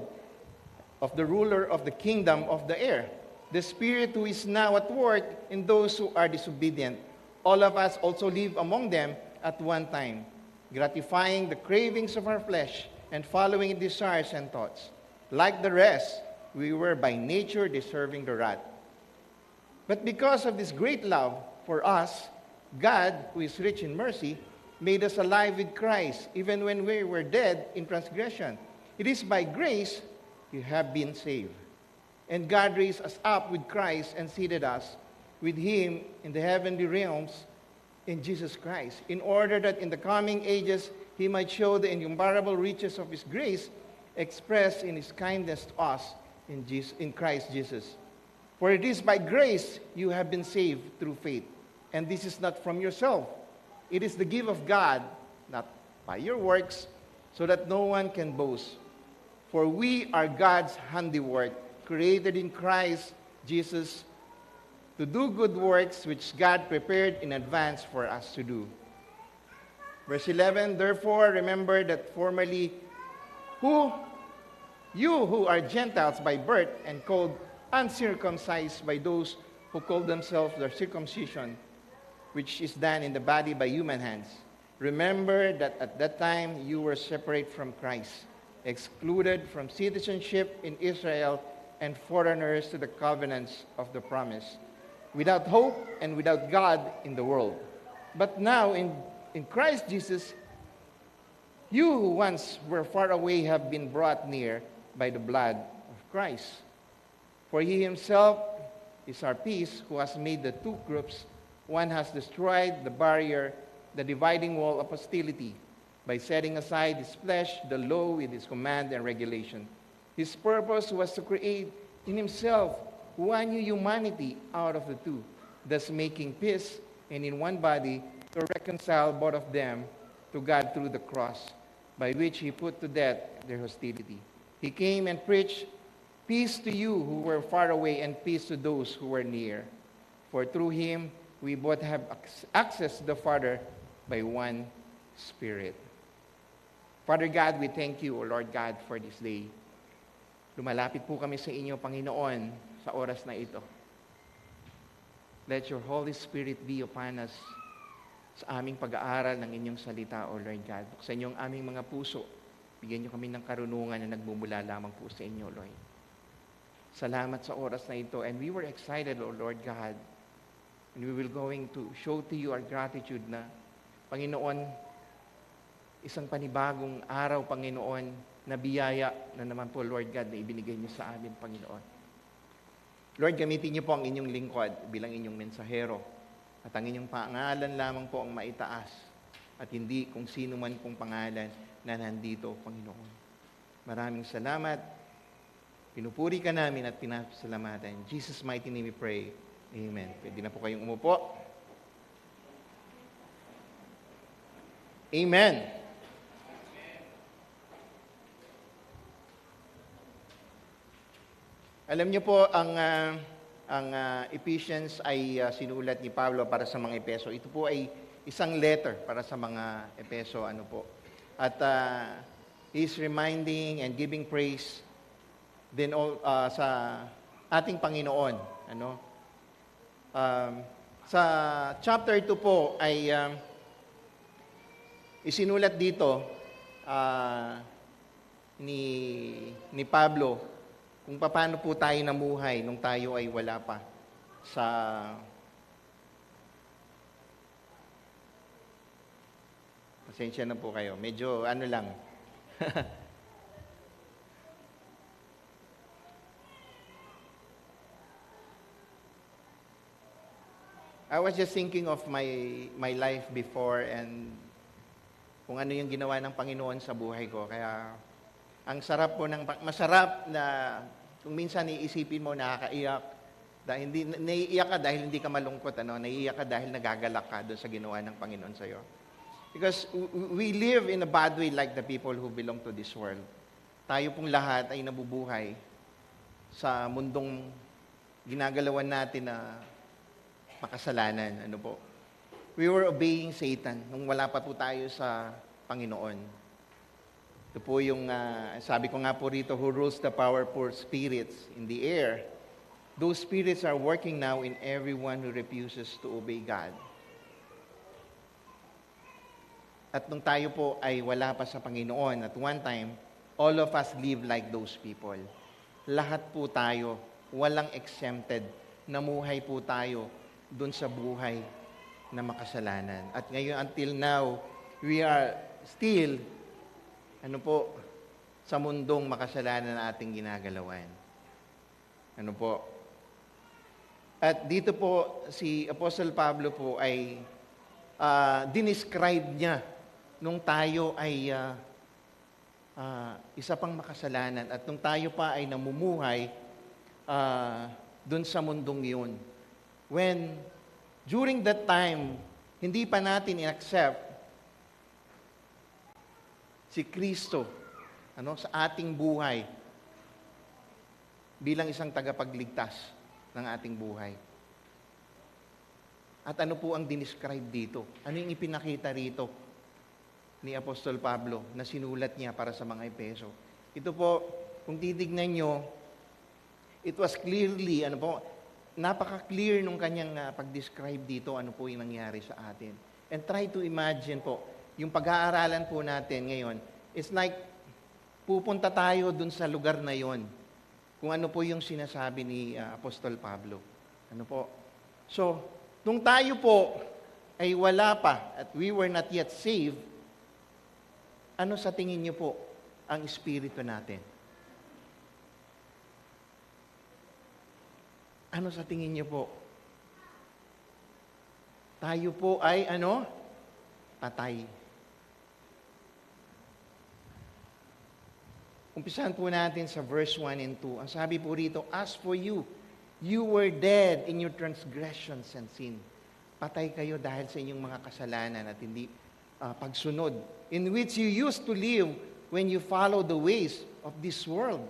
of the ruler of the kingdom of the air, the spirit who is now at work in those who are disobedient. All of us also live among them at one time, gratifying the cravings of our flesh and following desires and thoughts. Like the rest, we were by nature deserving the wrath. But because of this great love for us, God, who is rich in mercy, made us alive with Christ, even when we were dead in transgression. It is by grace you have been saved. And God raised us up with Christ and seated us with Him in the heavenly realms in Jesus Christ, in order that in the coming ages He might show the incomparable riches of His grace expressed in His kindness to us in Christ Jesus. For it is by grace you have been saved through faith, and this is not from yourself. It is the gift of God, not by your works, so that no one can boast. For we are God's handiwork, created in Christ Jesus to do good works which God prepared in advance for us to do." Verse 11, "Therefore remember that formerly you who are Gentiles by birth and called uncircumcised by those who call themselves the circumcision, which is done in the body by human hands. Remember that at that time you were separate from Christ, excluded from citizenship in Israel and foreigners to the covenants of the promise, without hope and without God in the world. But now in Christ Jesus, you who once were far away have been brought near by the blood of Christ. For He Himself is our peace, who has made the two groups. One has destroyed the barrier, the dividing wall of hostility, by setting aside His flesh, the law with its command and regulation. His purpose was to create in Himself one new humanity out of the two, thus making peace, and in one body to reconcile both of them to God through the cross, by which He put to death their hostility. He came and preached peace to you who were far away and peace to those who were near. For through Him we both have access to the Father by one Spirit." Father God, we thank you, O Lord God, for this day. Lumalapit po kami sa inyo, Panginoon, sa oras na ito. Let your Holy Spirit be upon us sa aming pag-aaral ng inyong salita, O Lord God. Buksan niyo ang aming mga puso. Bigyan niyo kami ng karunungan na nagmumula lamang po sa inyo, Lord. Salamat sa oras na ito. And we were excited, O Lord God. And we will going to show to you our gratitude na, Panginoon, isang panibagong araw, Panginoon, na biyaya na naman po, Lord God, na ibinigay niyo sa amin, Panginoon. Lord, gamitin niyo po ang inyong lingkod bilang inyong mensahero. At ang inyong pangalan lamang po ang maitaas. At hindi kung sino man pong pangalan na nandito, Panginoon. Maraming salamat. Pinupuri ka namin at pinasalamatan. In Jesus' mighty name we pray. Amen. Pwede na po kayong umupo. Amen. Alam niyo po, ang Ephesians ay sinulat ni Pablo para sa mga Epeso. Ito po ay isang letter para sa mga Epeso. Ano po. At he's reminding and giving praise din sa ating Panginoon. Ano? Sa chapter 2 po ay isinulat dito ni Pablo kung paano po tayo namuhay nung tayo ay wala pa sa Pasensya na po kayo. Medyo ano lang. I was just thinking of my life before and kung ano yung ginawa ng Panginoon sa buhay ko. Kaya ang sarap po masarap na kung minsan iisipin mo nakakaiyak dahil hindi naiiyak ka dahil hindi ka malungkot, naiiyak ka dahil nagagalak ka doon sa ginawa ng Panginoon sa iyo. Because we live in a bad way like the people who belong to this world. Tayo pong lahat ay nabubuhay sa mundong ginagalawan natin na makasalanan. Ano po? We were obeying Satan nung wala pa po tayo sa Panginoon. Ito po yung, sabi ko nga po rito, who rules the powerful spirits in the air. Those spirits are working now in everyone who refuses to obey God. At nung tayo po ay wala pa sa Panginoon, at one time, all of us live like those people. Lahat po tayo, walang exempted, namuhay po tayo doon sa buhay na makasalanan. At ngayon, until now, we are still, sa mundong makasalanan na ating ginagalawan. Ano po? At dito po, si Apostle Pablo po ay dinescribe niya nung tayo ay isa pang makasalanan at nung tayo pa ay namumuhay dun sa mundong yun. When, during that time, hindi pa natin in-accept si Kristo sa ating buhay bilang isang tagapagligtas ng ating buhay. At ano po ang dinescribe dito? Ano yung ipinakita rito ni Apostol Pablo na sinulat niya para sa mga Efeso? Ito po, kung titignan nyo, it was clearly, napaka-clear nung kanyang pag-describe dito, ano po yung nangyari sa atin. And try to imagine po, yung pag-aaralan po natin ngayon, it's like, pupunta tayo dun sa lugar na yon. Kung ano po yung sinasabi ni Apostol Pablo. Ano po? So, nung tayo po ay wala pa at we were not yet saved, ano sa tingin niyo po ang espiritu natin? Ano sa tingin niyo po? Tayo po ay patay. Umpisahan po natin sa verse 1 and 2. Ang sabi po rito, as for you, you were dead in your transgressions and sin. Patay kayo dahil sa inyong mga kasalanan at hindi pagsunod, in which you used to live when you follow the ways of this world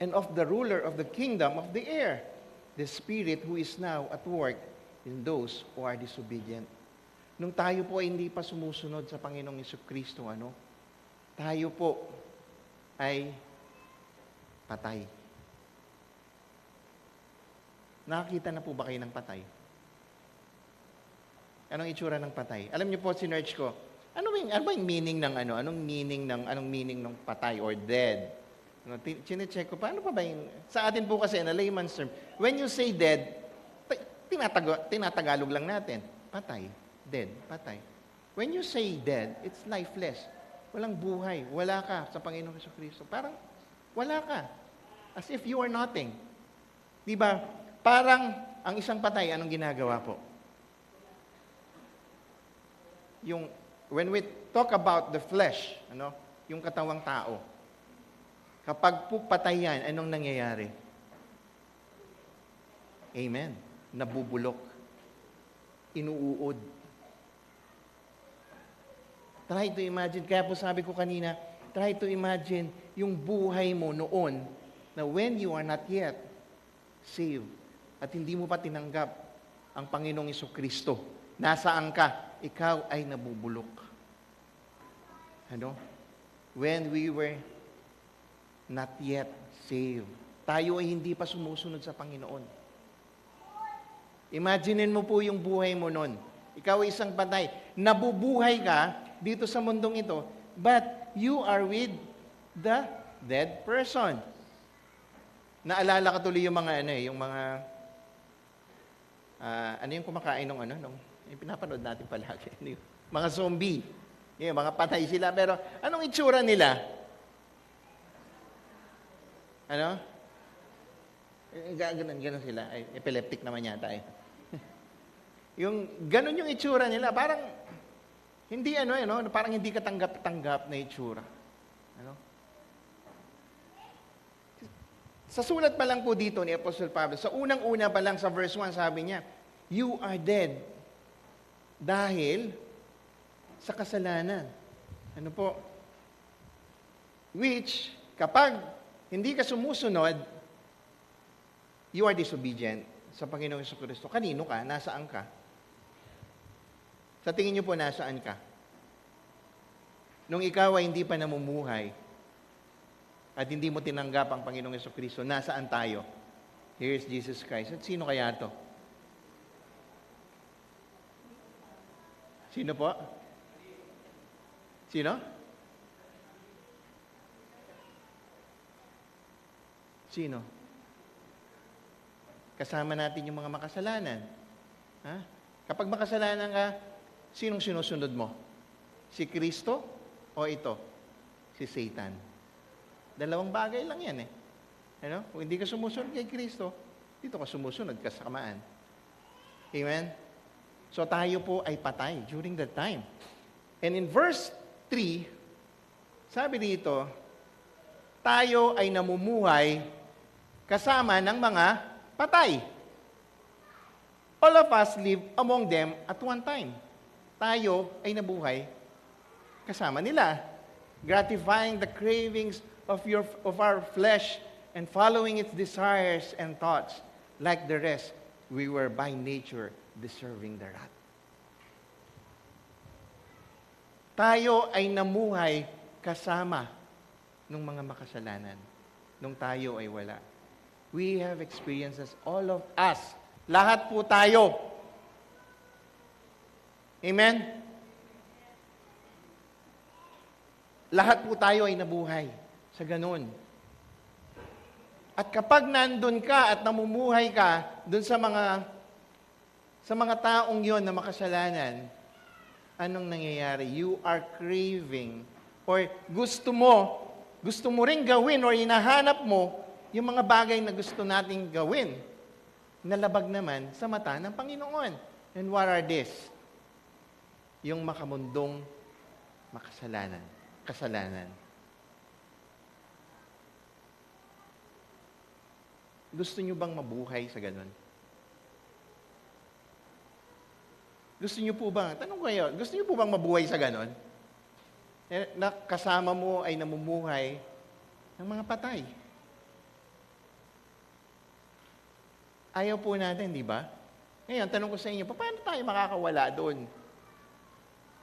and of the ruler of the kingdom of the air, the spirit who is now at work in those who are disobedient. Nung tayo po ay hindi pa sumusunod sa Panginoong Jesucristo, tayo po ay patay. Nakakita na po ba kayo ng patay? Anong itsura ng patay? Alam niyo po, sinearch ko, ano ba yung meaning ng anong meaning ng patay or dead? Chinecheck ko, paano pa ba yung, sa atin po kasi, na layman's term, when you say dead, tinatagalog lang natin. Patay, dead, patay. When you say dead, it's lifeless. Walang buhay, wala ka sa Panginoong Jesucristo. Parang wala ka. As if you are nothing. Di ba? Parang ang isang patay, anong ginagawa po? When we talk about the flesh, yung katawang tao, kapag po patay yan, anong nangyayari? Amen. Nabubulok. Inuuod. Try to imagine, kaya po sabi ko kanina, try to imagine yung buhay mo noon na when you are not yet saved at hindi mo pa tinanggap ang Panginoong Jesucristo. Nasaan ka? Ikaw ay nabubulok. When we were not yet saved. Tayo ay hindi pa sumusunod sa Panginoon. Imaginein mo po yung buhay mo noon. Ikaw ay isang patay. Nabubuhay ka dito sa mundong ito, but you are with the dead person. Naalala ka tuloy yung mga yung kumakain ng yung pinapanood natin palagi, mga zombie. Yung mga patay sila, pero anong itsura nila? Ano? Ganun sila. Ay, epileptic naman yata eh. Ganun yung itsura nila. Parang, hindi parang hindi katanggap-tanggap na itsura. Ano? Sa sulat pa lang po dito ni Apostle Pablo, sa unang-una pa lang sa verse 1, sabi niya, you are dead dahil sa kasalanan. Ano po? Which, kapag hindi ka sumusunod, you are disobedient sa Panginoong Jesucristo. Kanino ka? Nasaan ka? Sa tingin niyo po, nasaan ka? Nung ikaw ay hindi pa namumuhay at hindi mo tinanggap ang Panginoong Jesucristo, nasaan tayo? Here's Jesus Christ. At sino kaya to? Sino po? Sino? Sino? Kasama natin yung mga makasalanan. Ha? Kapag makasalanan ka, sinong sinusunod mo? Si Kristo o ito? Si Satan. Dalawang bagay lang yan eh. Ano? Kung hindi ka sumusunod kay Kristo, dito ka sumusunod ka sa kamaan. Amen? So tayo po ay patay during that time. And in verse 3, sabi dito, tayo ay namumuhay kasama ng mga patay. All of us live among them at one time. Tayo ay nabuhay kasama nila, gratifying the cravings of our flesh and following its desires and thoughts. Like the rest, we were by nature deserving the wrath. Tayo ay namuhay kasama ng mga makasalanan nung tayo ay wala. We have experiences, all of us. Lahat po tayo. Amen? Lahat po tayo ay nabuhay sa ganun. At kapag nandun ka at namumuhay ka dun sa mga taong yon na makasalanan, anong nangyayari? You are craving or gusto mo ring gawin or hinahanap mo yung mga bagay na gusto nating gawin na labag naman sa mata ng Panginoon. And what are this? Yung makamundong kasalanan. Gusto nyo bang mabuhay sa ganun? Gusto nyo po ba, tanong kayo, gusto nyo po bang mabuhay sa ganun? Na kasama mo ay namumuhay ng mga patay. Ayaw po natin, di ba? Ngayon, tanong ko sa inyo, paano tayo makakawala doon?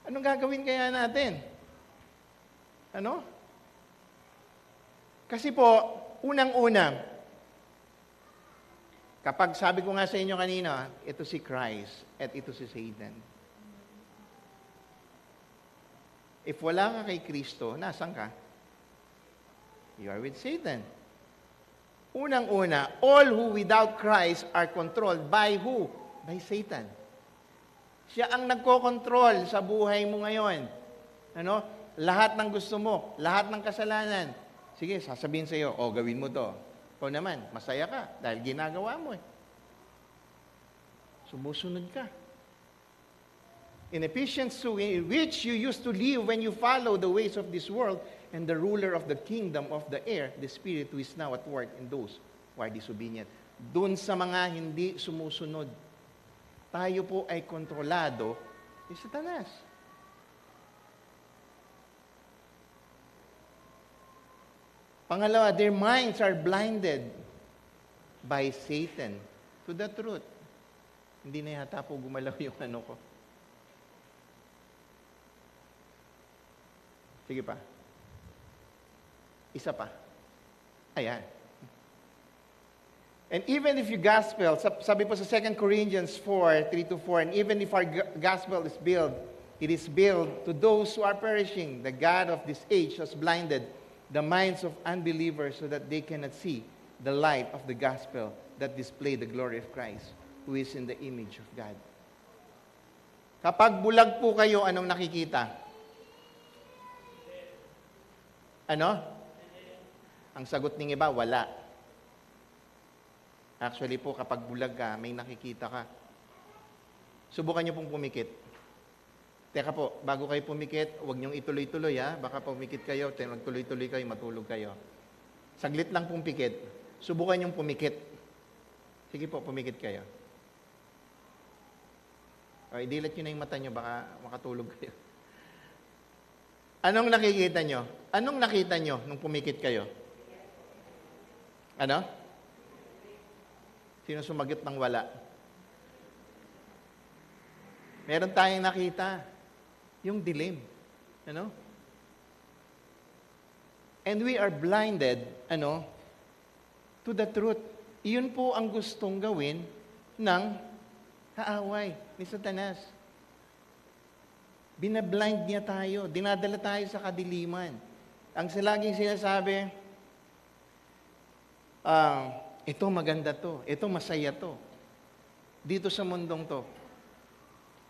Anong gagawin kaya natin? Ano? Kasi po, unang-una, kapag sabi ko nga sa inyo kanina, ito si Christ at ito si Satan. If wala ka kay Kristo, nasan ka? You are with Satan. Unang-una, all who without Christ are controlled by who? By Satan. Siya ang nagko-control sa buhay mo ngayon. Ano? Lahat ng gusto mo, lahat ng kasalanan. Sige, sasabihin sa iyo, gawin mo to. O naman, masaya ka dahil ginagawa mo eh. Sumusunod ka. In Ephesians 2, in which you used to live when you follow the ways of this world and the ruler of the kingdom of the air, the spirit who is now at work in those who are disobedient. Doon sa mga hindi sumusunod, tayo po ay kontrolado ni Satanas. Pangalawa, their minds are blinded by Satan to the truth. Hindi na yata po gumalaw yung ano ko. Sige pa. Isa pa. Ayan. And even if your gospel, sabi po sa 2 Corinthians 4, 3-4, and even if our gospel is built, it is built to those who are perishing. The God of this age has blinded the minds of unbelievers so that they cannot see the light of the gospel that display the glory of Christ, who is in the image of God. Kapag bulag po kayo, anong nakikita? Ano? Ang sagot ng iba, wala. Actually po, kapag bulag ka, may nakikita ka. Subukan niyo pong pumikit. Teka po, bago kayo pumikit, huwag niyong ituloy-tuloy ha. Baka pumikit kayo, magtuloy-tuloy kayo, matulog kayo. Saglit lang pong pikit. Subukan niyong pumikit. Sige po, pumikit kayo. O, idilat niyo na yung mata niyo, baka makatulog kayo. Anong nakikita niyo? Anong nakita niyo nung pumikit kayo? Ano? Sino sumagot ng wala? Meron tayong nakita. Yung dilim. Ano? And we are blinded, to the truth. Iyon po ang gustong gawin ng kaaway ni Satanas. Binablind niya tayo. Dinadala tayo sa kadiliman. Ang laging sinasabi, ito maganda to. Ito masaya to. Dito sa mundong to.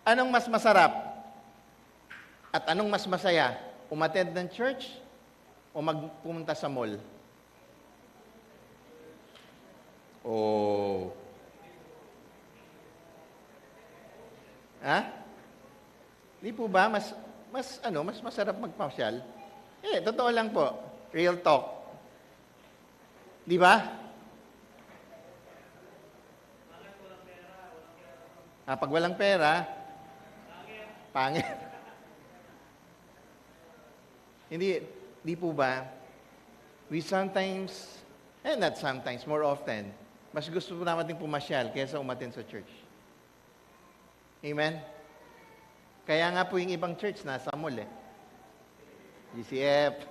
Anong mas masarap? At anong mas masaya? Umattend ng church o magpumunta sa mall? Oh. Ha? Di po ba mas masarap magpasyal? Totoo lang po. Real talk. Di ba? Pag walang pera, pangit. Di po ba? We sometimes, not sometimes, more often, mas gusto po natin pumasyal kaysa umattend sa church. Amen? Kaya nga po yung ibang church nasa mall GCF.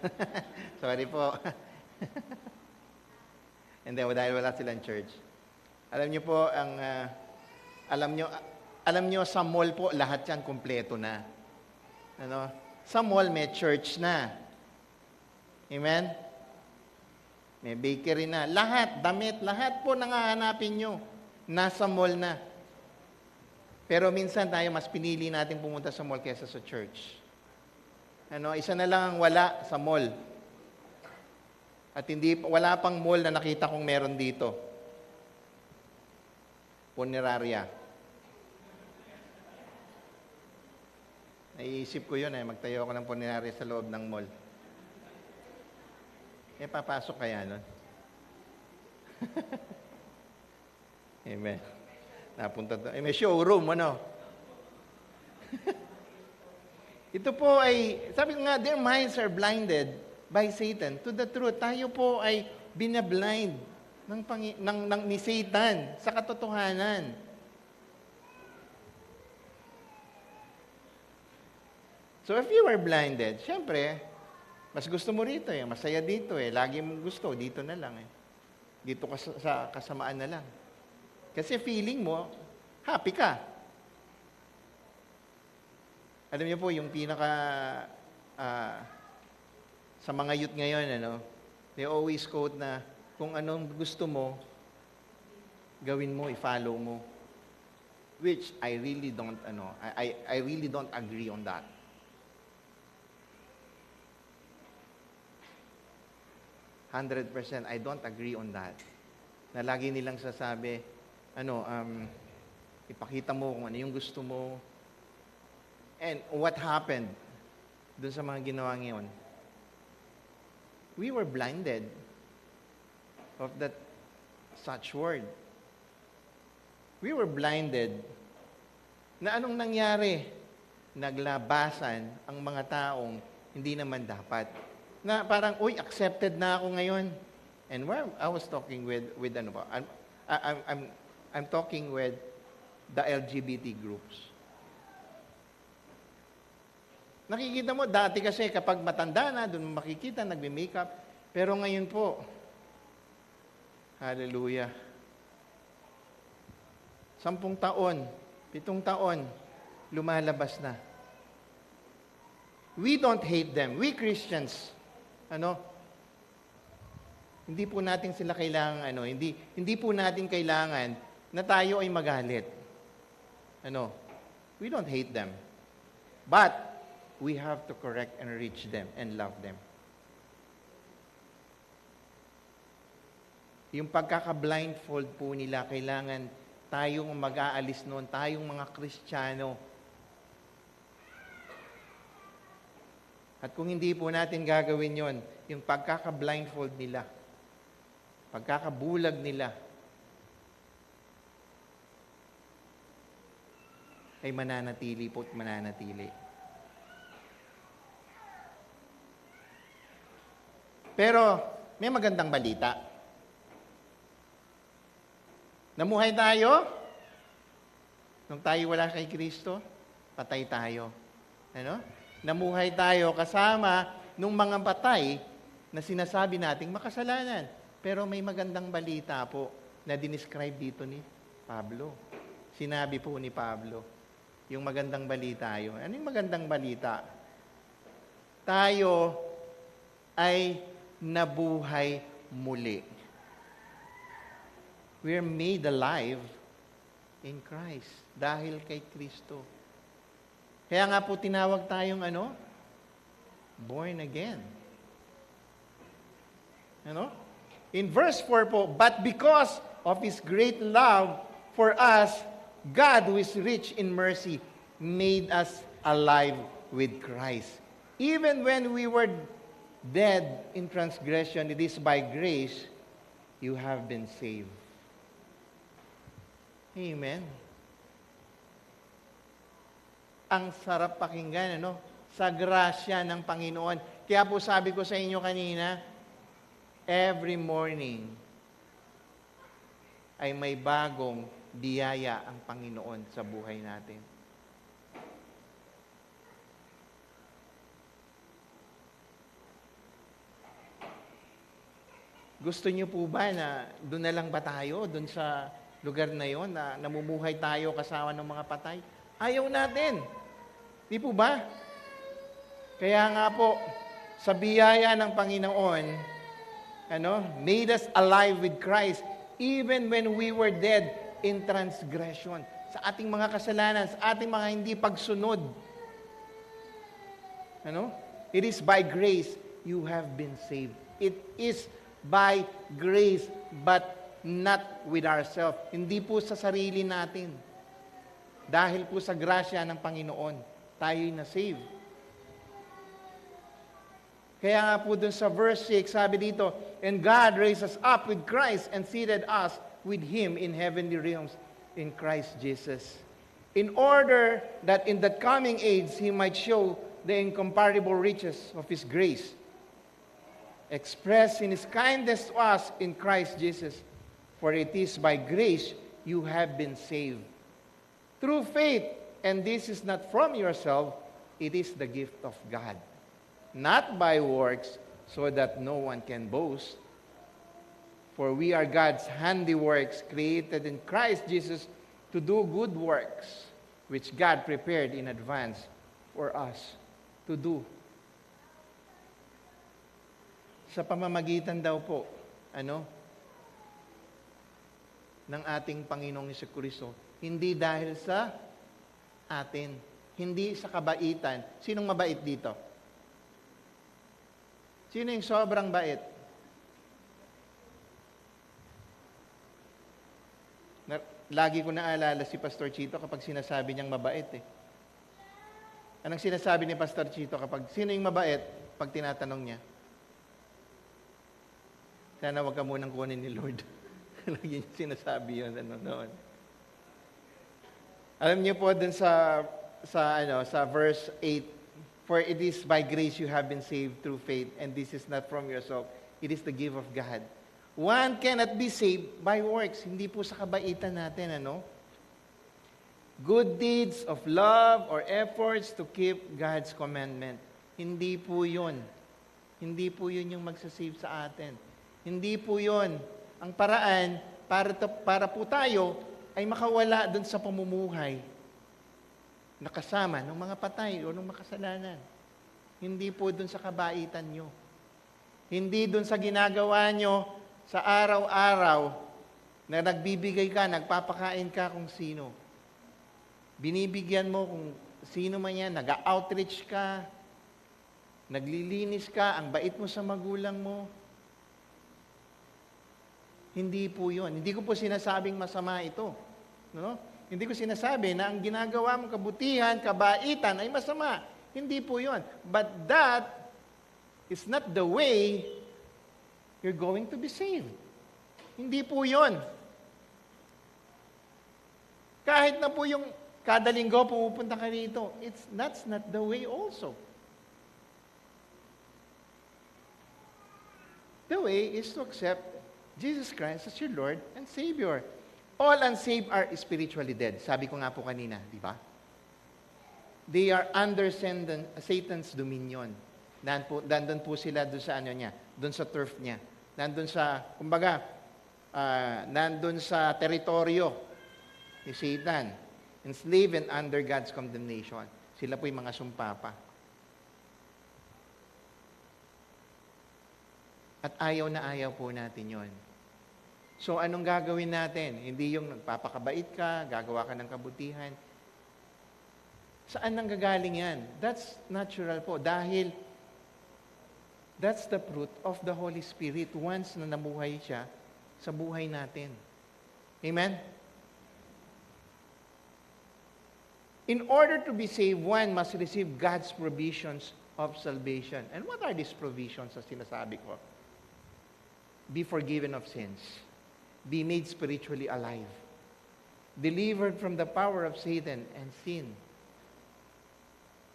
Sorry po. And then, dahil wala silang church. Alam niyo po, alam niyo sa mall po, lahat yan kumpleto na. Sa mall, may church na. Amen? May bakery na. Lahat, damit, lahat po nangahanapin nyo. Nasa mall na. Pero minsan tayo, mas pinili natin pumunta sa mall kaysa sa church. Isa na lang ang wala sa mall. At wala pang mall na nakita kong meron dito. Funeraria. Naiisip ko yun magtayo ako ng funeraria sa loob ng mall. Papasok kaya nun? Amen. Napunta to. May showroom, Ito po ay, sabi ko nga, their minds are blinded by Satan to the truth. Tayo po ay binablind ni Satan sa katotohanan. So if you were blinded, syempre, mas gusto mo rito masaya dito lagi mong gusto, dito na lang Dito ka sa kasamaan na lang. Kasi feeling mo, happy ka. Alam niyo po, yung pinaka, sa mga youth ngayon, they always quote na, kung anong gusto mo, gawin mo, i-follow mo. Which I really don't, I really don't agree on that. %, I don't agree on that. Na lagi nilang sasabi, ipakita mo kung ano yung gusto mo. And what happened dun sa mga ginawa ngayon? We were blinded of that such word. We were blinded na anong nangyari? Naglabasan ang mga taong hindi naman dapat. Na parang, accepted na ako ngayon. And I was talking with I'm talking with the LGBT groups. Nakikita mo, dati kasi kapag matanda na, doon makikita, nagme-makeup. Pero ngayon po, hallelujah, 10 taon, 7 taon, lumalabas na. We don't hate them. We Christians, hindi po natin sila kailangan, hindi po natin kailangan na tayo ay magalit. We don't hate them. But, we have to correct and reach them and love them. Yung pagkaka-blindfold po nila, kailangan tayong mag-aalis noon, tayong mga Kristiyano. At kung hindi po natin gagawin yon, yung pagkaka-blindfold nila, pagkakabulag nila, ay mananatili po at mananatili. Pero, may magandang balita. Namuhay tayo. Nung tayo wala kay Kristo, patay tayo. Ano? Namuhay tayo kasama nung mga patay na sinasabi nating makasalanan. Pero may magandang balita po na dinescribe dito ni Pablo. Sinabi po ni Pablo, yung magandang balita yun. Ano yung magandang balita? Tayo ay nabuhay muli. We're made alive in Christ dahil kay Kristo. Kaya nga po tinawag tayong born again. Ano? In verse 4 po, but because of His great love for us, God, who is rich in mercy, made us alive with Christ. Even when we were dead in transgression, it is by grace you have been saved. Amen. Ang sarap pakinggan, sa grasya ng Panginoon. Kaya po sabi ko sa inyo kanina, every morning ay may bagong biyaya ang Panginoon sa buhay natin. Gusto niyo po ba na doon na lang ba tayo, doon sa lugar na yon na namumuhay tayo kasama ng mga patay? Ayaw natin. Di po ba? Kaya nga po, sa biyaya ng Panginoon, made us alive with Christ even when we were dead in transgression. Sa ating mga kasalanan, sa ating mga hindi pagsunod. It is by grace you have been saved. It is by grace, but not with ourselves. Hindi po sa sarili natin. Dahil po sa grasya ng Panginoon, tayo'y na-save. Kaya nga po dun sa verse 6, sabi dito, and God raised us up with Christ and seated us with Him in heavenly realms in Christ Jesus, in order that in the coming age He might show the incomparable riches of His grace, expressed in His kindness to us in Christ Jesus. For it is by grace you have been saved, through faith, and this is not from yourself, it is the gift of God, not by works, so that no one can boast. For we are God's handiworks, created in Christ Jesus to do good works, which God prepared in advance for us to do. Sa pamamagitan daw po, ng ating Panginoong Jesucristo, hindi dahil sa atin, hindi sa kabaitan. Sinong mabait dito? Sino yung sobrang bait? Lagi ko naalala si Pastor Chito kapag sinasabi niyang mabait Anong sinasabi ni Pastor Chito kapag sino yung mabait pag tinatanong niya? Sana wag ka munang kunin ni Lord. Lagi niya sinasabi yun. Noon. Alam niyo po dun sa verse 8, for it is by grace you have been saved through faith, and this is not from yourself. It is the gift of God. One cannot be saved by works. Hindi po sa kabaitan natin, Good deeds of love or efforts to keep God's commandment. Hindi po yun. Hindi po yun yung magsasave sa atin. Hindi po yun. Ang paraan para po tayo ay makawala dun sa pamumuhay na kasama ng mga patay o ng makasalanan. Hindi po dun sa kabaitan nyo. Hindi dun sa ginagawa nyo sa araw-araw na nagbibigay ka, nagpapakain ka kung sino. Binibigyan mo kung sino man yan, nag-outreach ka, naglilinis ka, ang bait mo sa magulang mo. Hindi po yun. Hindi ko po sinasabing masama ito. No? Hindi ko sinasabi na ang ginagawa mong kabutihan, kabaitan ay masama. Hindi po yun. But that is not the way you're going to be saved. Hindi po yun. Kahit na po yung kada linggo pumupunta ka rito, that's not the way also. The way is to accept Jesus Christ as your Lord and Savior. All unsaved are spiritually dead. Sabi ko nga po kanina, di ba? They are under Satan's dominion. Nandun po sila doon sa ano niya, doon sa turf niya. Nandun sa, kumbaga, nandun sa teritoryo ni Satan. Enslaved and under God's condemnation. Sila po yung mga sumpapa. At ayaw na ayaw po natin yon. So, anong gagawin natin? Hindi yung nagpapakabait ka, gagawa ka ng kabutihan. Saan nanggagaling yan? That's natural po. Dahil that's the fruit of the Holy Spirit once na nabuhay siya sa buhay natin. Amen? In order to be saved, one must receive God's provisions of salvation. And what are these provisions na sinasabi ko? Be forgiven of sins. Be made spiritually alive. Delivered from the power of Satan and sin.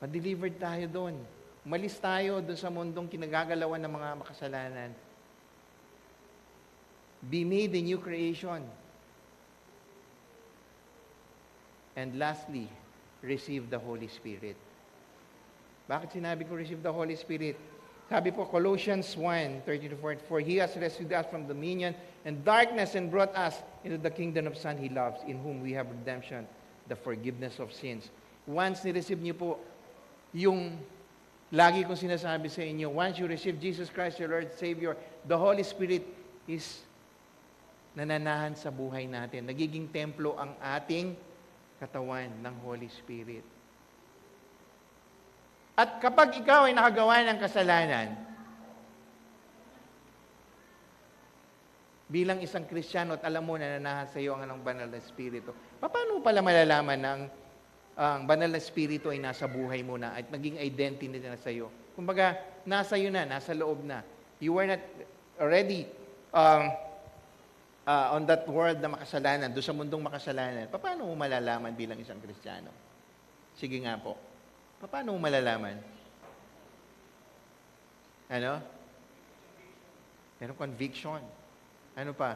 Ma-delivered tayo doon. Umalis tayo doon sa mundong kinagagalawan ng mga makasalanan. Be made a new creation. And lastly, receive the Holy Spirit. Bakit sinabi ko receive the Holy Spirit? Sabi po, Colossians 1:13-14, For He has rescued us from dominion and darkness and brought us into the kingdom of Son He loves, in whom we have redemption, the forgiveness of sins. Once ni-receive niyo po yung lagi kong sinasabi sa inyo, once you receive Jesus Christ, your Lord, Savior, the Holy Spirit is nananahan sa buhay natin. Nagiging templo ang ating katawan ng Holy Spirit. At kapag ikaw ay nakagawa ng kasalanan, bilang isang Kristiyano at alam mo na nananahan sa iyo ang anong banal na Espiritu, paano mo pala malalaman na ang banal na Espiritu ay nasa buhay mo na at maging identity na sa iyo? Kumbaga, nasa iyo na, nasa loob na. You were not already on that world na makasalanan, doon sa mundong makasalanan. Paano mo malalaman bilang isang Kristiyano? Sige nga po. Paano mo malalaman? Ano? Meron conviction. Ano pa?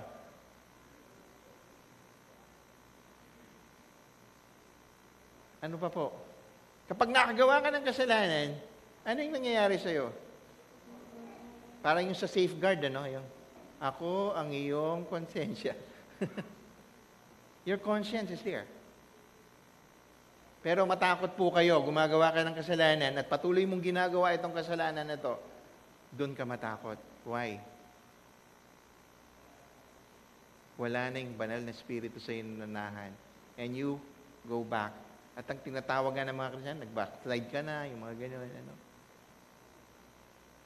Ano pa po? Kapag nakagawa ka ng kasalanan, ano yung nangyayari sa'yo? Parang yung sa safeguard, ano? Yung, ako ang iyong konsensya. Your conscience is there. Pero matakot po kayo, gumagawa ka ng kasalanan at patuloy mong ginagawa itong kasalanan na to, doon ka matakot. Why? Wala na yung banal na Espiritu sa inanahan. And you go back. At ang tinatawag nga ng mga Kristiyan, nag-backslide ka na, yung mga ganyan. Ano.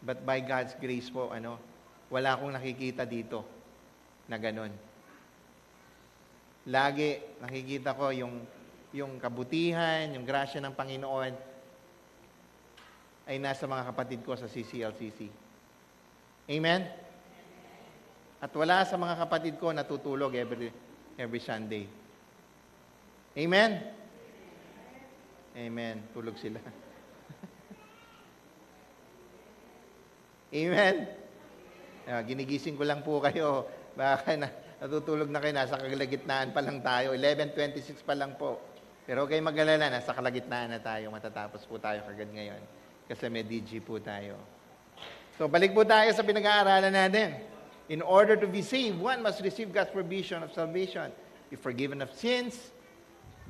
But by God's grace po, wala akong nakikita dito na ganon. Lagi nakikita ko yung kabutihan, yung grasya ng Panginoon ay nasa mga kapatid ko sa CCLCC. Amen? At wala sa mga kapatid ko natutulog every Sunday. Amen? Amen. Tulog sila. Amen? Ginigising ko lang po kayo. Baka natutulog na kayo, nasa kalagitnaan pa lang tayo. 11:26 pa lang po. Pero kayo mag-alala, nasa kalagitnaan na tayo. Matatapos po tayo kagad ngayon. Kasi may DG po tayo. So, balik po tayo sa pinag-aaralan natin. In order to be saved, one must receive God's provision of salvation. Be forgiven of sins,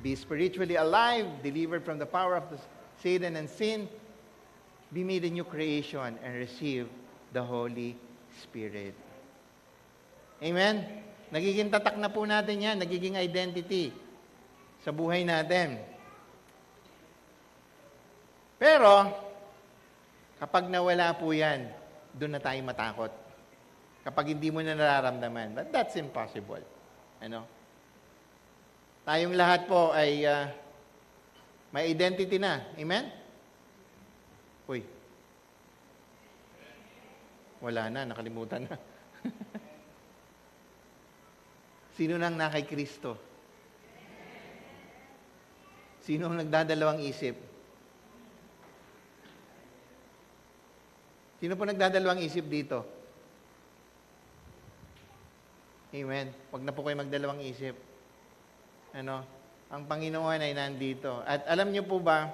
be spiritually alive, delivered from the power of Satan and sin, be made a new creation, and receive the Holy Spirit. Amen? Nagiging tatak na po natin yan, nagiging identity sa buhay natin. Pero, kapag nawala po yan, doon na tayo matakot. kapag hindi mo na nararamdaman. But that's impossible. Ano? Tayong lahat po ay may identity na. Amen? Uy. Wala na, nakalimutan na. Sino nang na kay Kristo? Sino ang nagdadalawang isip? Sino po nagdadalawang isip dito? Amen. Huwag na po kayo magdalawang isip. Ano? Ang Panginoon ay nandito. At alam niyo po ba,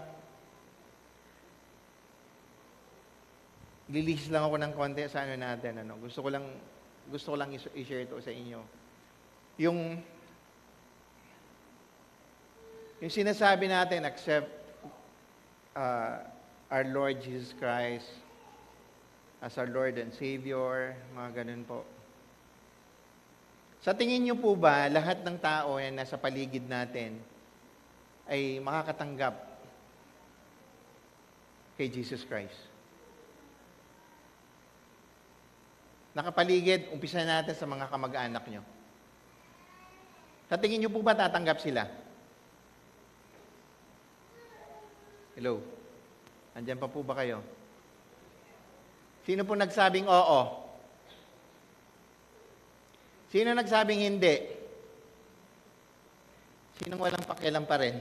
lilis lang ako ng konti sa ano natin. Ano? Gusto ko lang i-share ito sa inyo. Yung sinasabi natin, accept our Lord Jesus Christ as our Lord and Savior, mga ganun po. Sa tingin niyo po ba, lahat ng tao na nasa paligid natin ay makakatanggap kay Jesus Christ? Nakapaligid, umpisa natin sa mga kamag-anak nyo. Sa tingin niyo po ba tatanggap sila? Hello? Andyan pa po ba kayo? Sino po nagsabing oo? Sino nagsabing hindi? Sinong walang pakialam pa rin?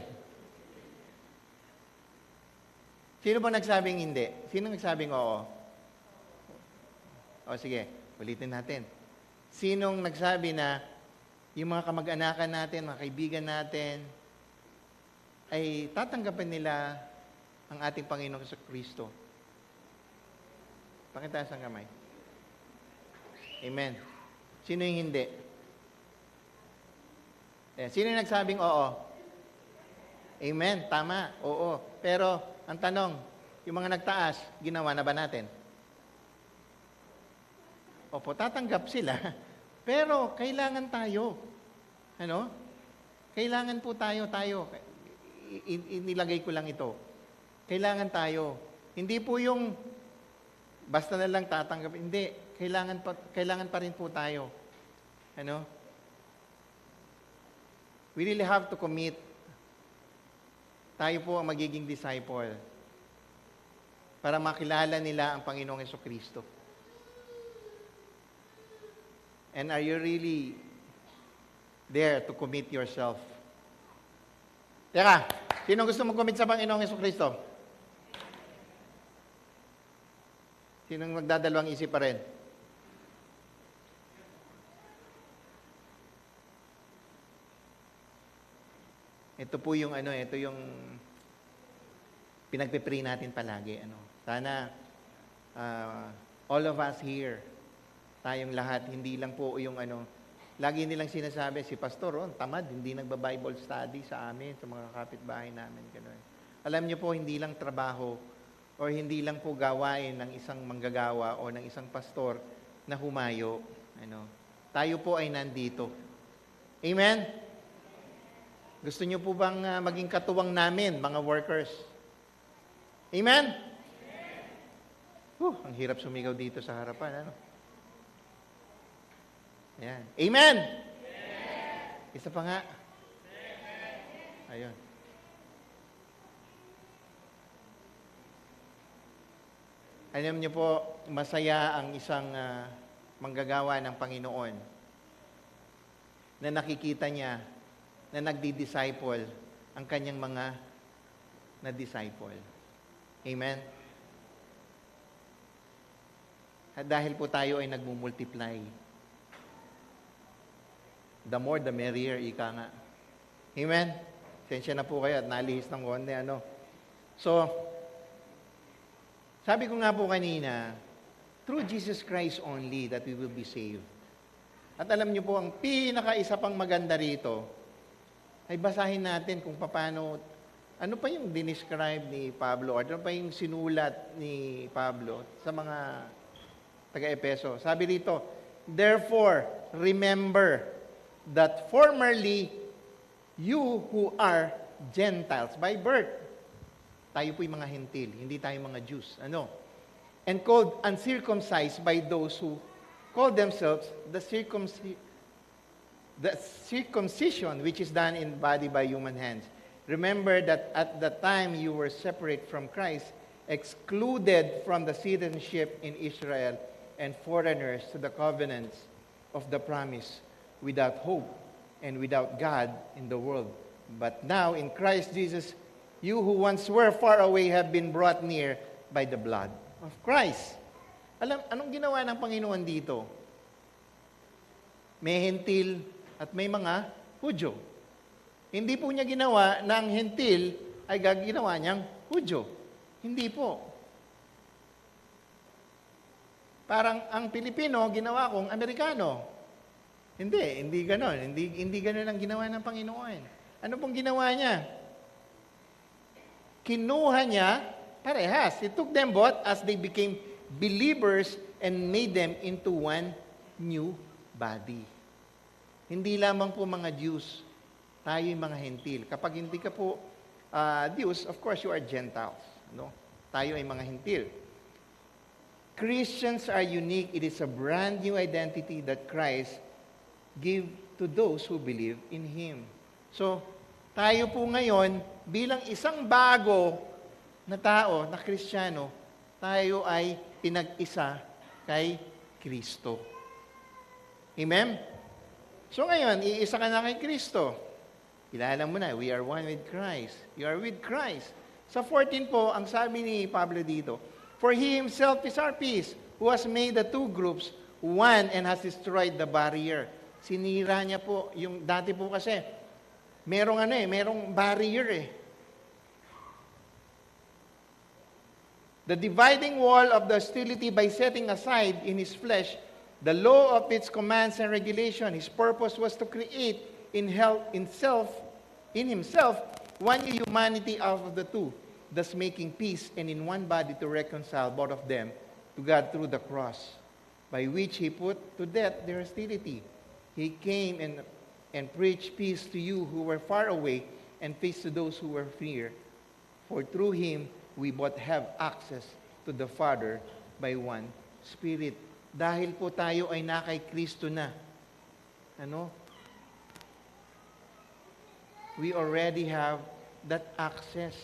Sino po nagsabing hindi? Sino nagsabing oo? O sige, ulitin natin. Sinong nagsabi na yung mga kamag-anakan natin, mga kaibigan natin, ay tatanggapin nila ang ating Panginoong Kristo? Pakitaas ang kamay. Amen. Sino yung hindi? Sino yung nagsabing oo? Amen. Tama. Oo. Pero, ang tanong, yung mga nagtaas, ginawa na ba natin? Opo, tatanggap sila. Pero, kailangan tayo. Ano? Kailangan po tayo. Inilagay ko lang ito. Kailangan tayo. Hindi po yung basta na lang tatanggap. Hindi. Kailangan pa rin po tayo. Ano? We really have to commit. Tayo po ang magiging disciple para makilala nila ang Panginoong Jesucristo. And are you really there to commit yourself? Teka, sino gusto mag-commit sa Panginoong Jesucristo? Sinong magdadalawang isip pa rin? Ito po yung ito yung pinagpe-pray natin palagi. Sana all of us here, tayong lahat, hindi lang po yung lagi nilang sinasabi, si Pastor, tamad, hindi nagba-Bible study sa amin, sa mga kapitbahay namin. Ganun. Alam niyo po, hindi lang trabaho o hindi lang po gawain ng isang manggagawa o ng isang pastor na humayo. Tayo po ay nandito. Amen? Gusto niyo po bang maging katuwang namin, mga workers? Amen? Ang hirap sumigaw dito sa harapan. Ayan. Amen? Isa pa nga. Ayun. Alam niyo po, masaya ang isang manggagawa ng Panginoon na nakikita niya na nagdi-disciple ang kanyang mga na-disciple. Amen? At dahil po tayo ay nagmumultiply. The more, the merrier, ika nga. Amen? Sensya na po kayo at nalihis ng konti. So, sabi ko nga po kanina, through Jesus Christ only that we will be saved. At alam niyo po, ang pinaka-isa pang maganda rito, ay basahin natin kung paano, ano pa yung dinescribe ni Pablo, or ano pa yung sinulat ni Pablo sa mga taga-Epeso. Sabi rito, therefore, remember that formerly, you who are Gentiles by birth, tayo po'y mga hentil, hindi tayo mga Jews. And called uncircumcised by those who call themselves the circumcision which is done in body by human hands. Remember that at the time you were separate from Christ, excluded from the citizenship in Israel, and foreigners to the covenants of the promise, without hope and without God in the world. But now in Christ Jesus, you who once were far away have been brought near by the blood of Christ. Anong ginawa ng Panginoon dito? May hentil at may mga Hudyo. Hindi po niya ginawa na ang hentil ay ginawa niyang Hudyo. Hindi po. Parang ang Pilipino, ginawa kong Amerikano. Hindi ganon. Hindi ganon ang ginawa ng Panginoon. Ano pong ginawa niya? Kinuha niya, parehas. He took them both as they became believers and made them into one new body. Hindi lamang po mga Jews, tayo yung mga hentil. Kapag hindi ka po Jews, of course you are Gentiles. No? Tayo ay mga hentil. Christians are unique. It is a brand new identity that Christ gave to those who believe in Him. So, tayo po ngayon, bilang isang bago na tao, na Kristiyano, tayo ay pinag-isa kay Kristo. Amen? So ngayon, iisa ka na kay Kristo. Kilala mo na, we are one with Christ. You are with Christ. Sa 14 po, ang sabi ni Pablo dito, for He Himself is our peace, who has made the two groups one and has destroyed the barrier. Sinira niya po, yung dati po kasi, merong barrier eh. The dividing wall of the hostility by setting aside in His flesh the law of its commands and regulation. His purpose was to create in Himself one humanity out of the two, thus making peace, and in one body to reconcile both of them to God through the cross, by which He put to death their hostility. He came and preached peace to you who were far away, and peace to those who were near. For through Him we both have access to the Father by one Spirit. Dahil po tayo ay na kay Kristo na. We already have that access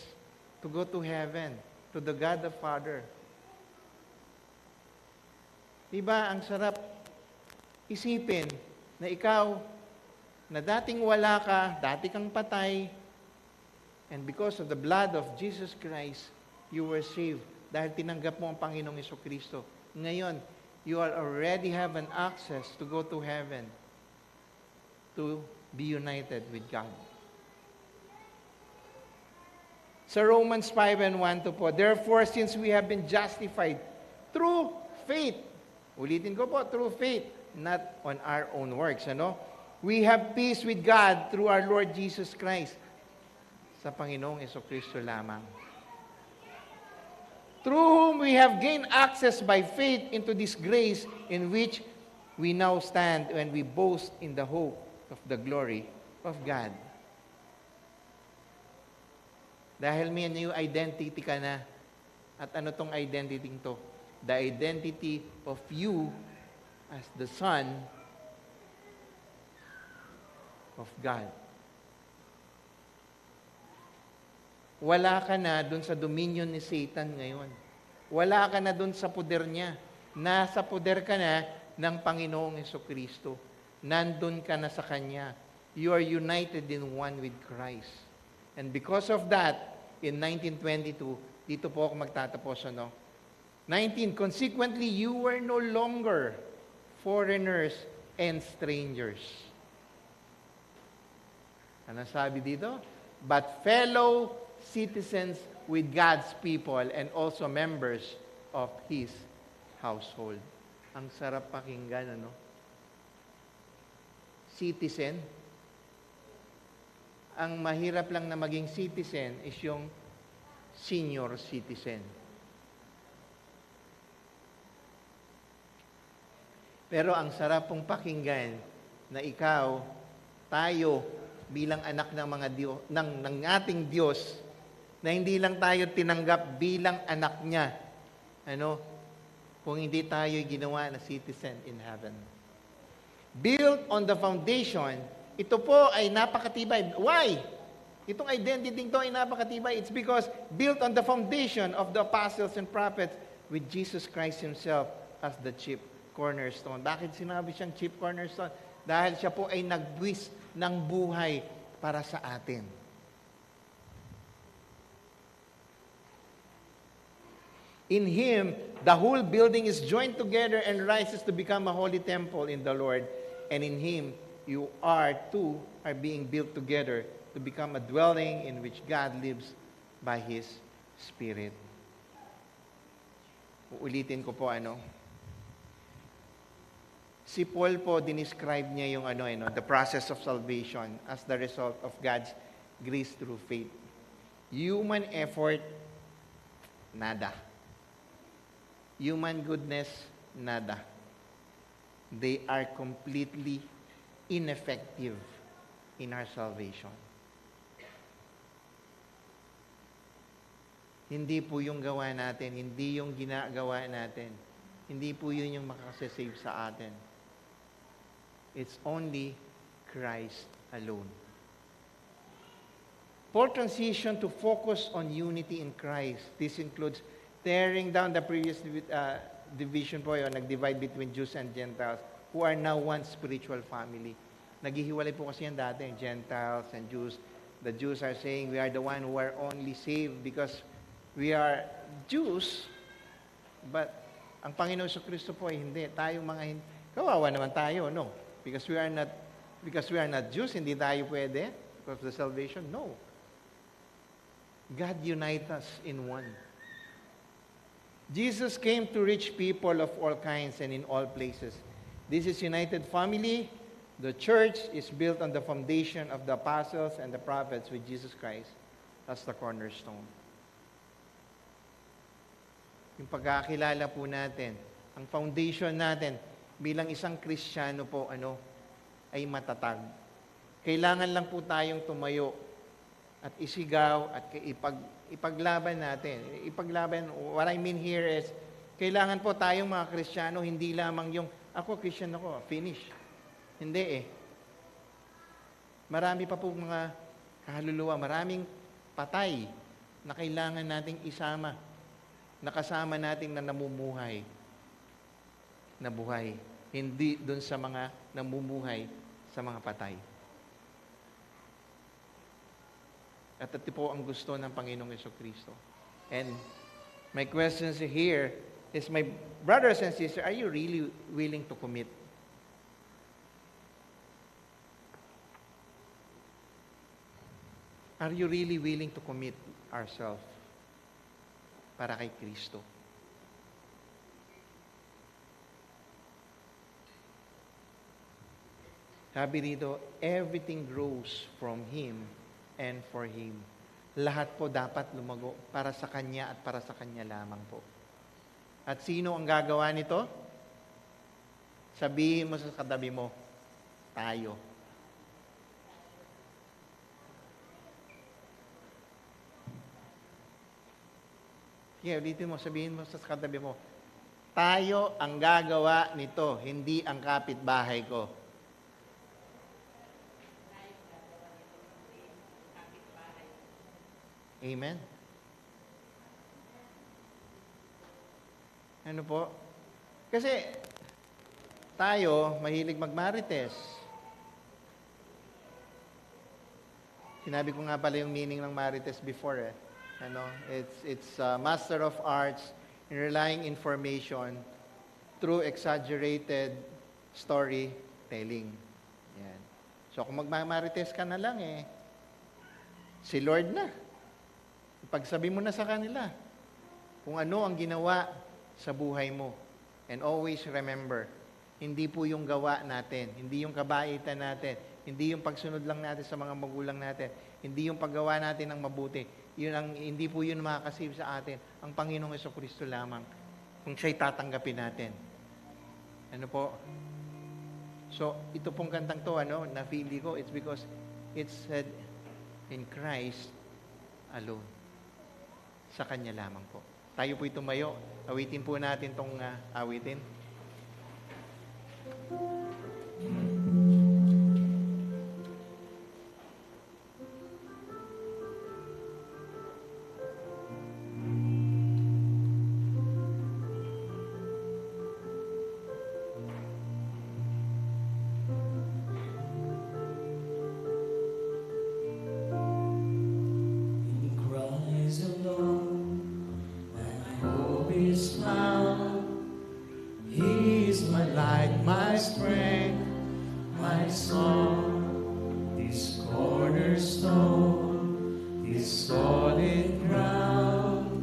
to go to heaven, to the God the Father. Diba, ang sarap isipin na ikaw, na dating wala ka, dati kang patay, and because of the blood of Jesus Christ, you were saved. Dahil tinanggap mo ang Panginoong Jesucristo. Ngayon, you already have an access to go to heaven, to be united with God. Sa Romans 5 and 1 to po, therefore, since we have been justified through faith, ulitin ko po, through faith, not on our own works, we have peace with God through our Lord Jesus Christ, sa Panginoong Jesucristo lamang. Through whom we have gained access by faith into this grace in which we now stand when we boast in the hope of the glory of God. Dahil may new identity ka na. At ano tong identity to? The identity of you as the Son of God. Wala ka na dun sa dominion ni Satan ngayon. Wala ka na dun sa poder niya. Nasa poder ka na ng Panginoong Jesucristo. Nandun ka na sa Kanya. You are united in one with Christ. And because of that, in 1922, dito po ako magtatapos, 19, consequently, you were no longer foreigners and strangers. Ano sabi dito? But fellow citizens with God's people and also members of His household. Ang sarap pakinggan, Citizen. Ang mahirap lang na maging citizen is yung senior citizen. Pero ang sarap pong pakinggan na ikaw, tayo, bilang anak ng mga Diyos, ng ating Diyos, na hindi lang tayo tinanggap bilang anak niya. kung hindi tayo ginawa na citizen in heaven. Built on the foundation, ito po ay napakatibay. Why? Itong identity to ay napakatibay. It's because built on the foundation of the apostles and prophets with Jesus Christ Himself as the chief cornerstone. Bakit sinabi siyang chief cornerstone? Dahil siya po ay nagbuwis ng buhay para sa atin. In Him, the whole building is joined together and rises to become a holy temple in the Lord. And in Him, you are being built together to become a dwelling in which God lives by His Spirit. Uulitin ko po Si Paul po, dinescribe niya yung the process of salvation as the result of God's grace through faith. Human effort, nada. Human goodness, nada. They are completely ineffective in our salvation. Hindi po yung gawa natin, hindi yung ginagawa natin, hindi po yun yung makakasave sa atin. It's only Christ alone. For transition to focus on unity in Christ, this includes tearing down the previous division po yun, nag-divide between Jews and Gentiles, who are now one spiritual family. Naghihiwalay po kasi yan dati, Gentiles and Jews. The Jews are saying we are the one who are only saved because we are Jews, but ang Panginoon sa Kristo po ay hindi. Tayong mga kawawa naman tayo, no? Because we are not Jews, hindi tayo pwede because of the salvation. No. God unite us in one. Jesus came to reach people of all kinds and in all places. This is united family. The church is built on the foundation of the apostles and the prophets with Jesus Christ as the cornerstone. Yung pagkakilala po natin, ang foundation natin bilang isang Kristiyano po ay matatag. Kailangan lang po tayong tumayo at isigaw at ipaglaban natin. What I mean here is, kailangan po tayong mga Kristiyano, hindi lamang yung, ako Christian ako, finish. Hindi Marami pa po mga kaluluwa, maraming patay na kailangan nating isama, nakasama nating na namumuhay, na buhay. Hindi dun sa mga namumuhay sa mga patay. At ito po ang gusto ng Panginoong Jesucristo. And my question here is, my brothers and sisters, are you really willing to commit? Are you really willing to commit ourselves para kay Kristo? Sabi rito, everything grows from Him and for Him. Lahat po dapat lumago para sa Kanya at para sa Kanya lamang po. At sino ang gagawa nito? Sabihin mo sa katabi mo, tayo. Yeah, ulitin mo, sabihin mo sa katabi mo, tayo ang gagawa nito, hindi ang kapitbahay ko. Amen? Ano po? Kasi tayo, mahilig magmarites. Sinabi ko nga pala yung meaning ng marites before It's master of arts in relying information through exaggerated storytelling. Yan. So kung magmamarites ka na lang si Lord na. Pagsabi mo na sa kanila kung ano ang ginawa sa buhay mo. And always remember, hindi po yung gawa natin, hindi yung kabaitan natin, hindi yung pagsunod lang natin sa mga magulang natin, hindi yung paggawa natin ng mabuti. Hindi po yun makakasave sa atin. Ang Panginoong Jesucristo lamang kung siya'y tatanggapin natin. Ano po? So, ito pong kantang to, na-feel ko, it's because it said, in Christ alone. Sa Kanya lamang po. Tayo po'y tumayo. Awitin po natin tong awitin. In Christ alone, my hope is found. He is my light, my strength, my song. This cornerstone, this solid ground,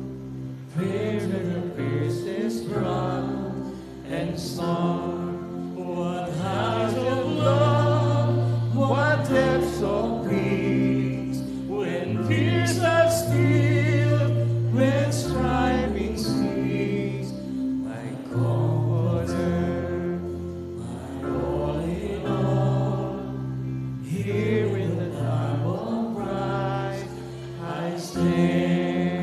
where the fiercest drum and song. What heights of love, what depths of peace, when fears are still, when striving cease, my comforter, my all in all. Here in the time of Christ, I stand.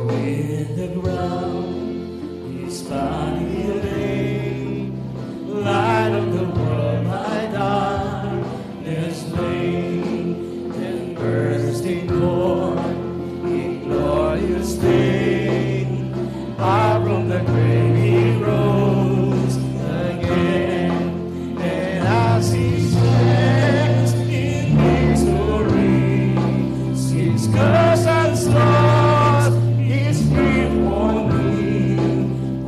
With the ground, His body lay, light of the world, my darkness lay, and bursting forth in glorious day, out from the grave He rose again, and as He stands in victory, His curse and lost, His free for me,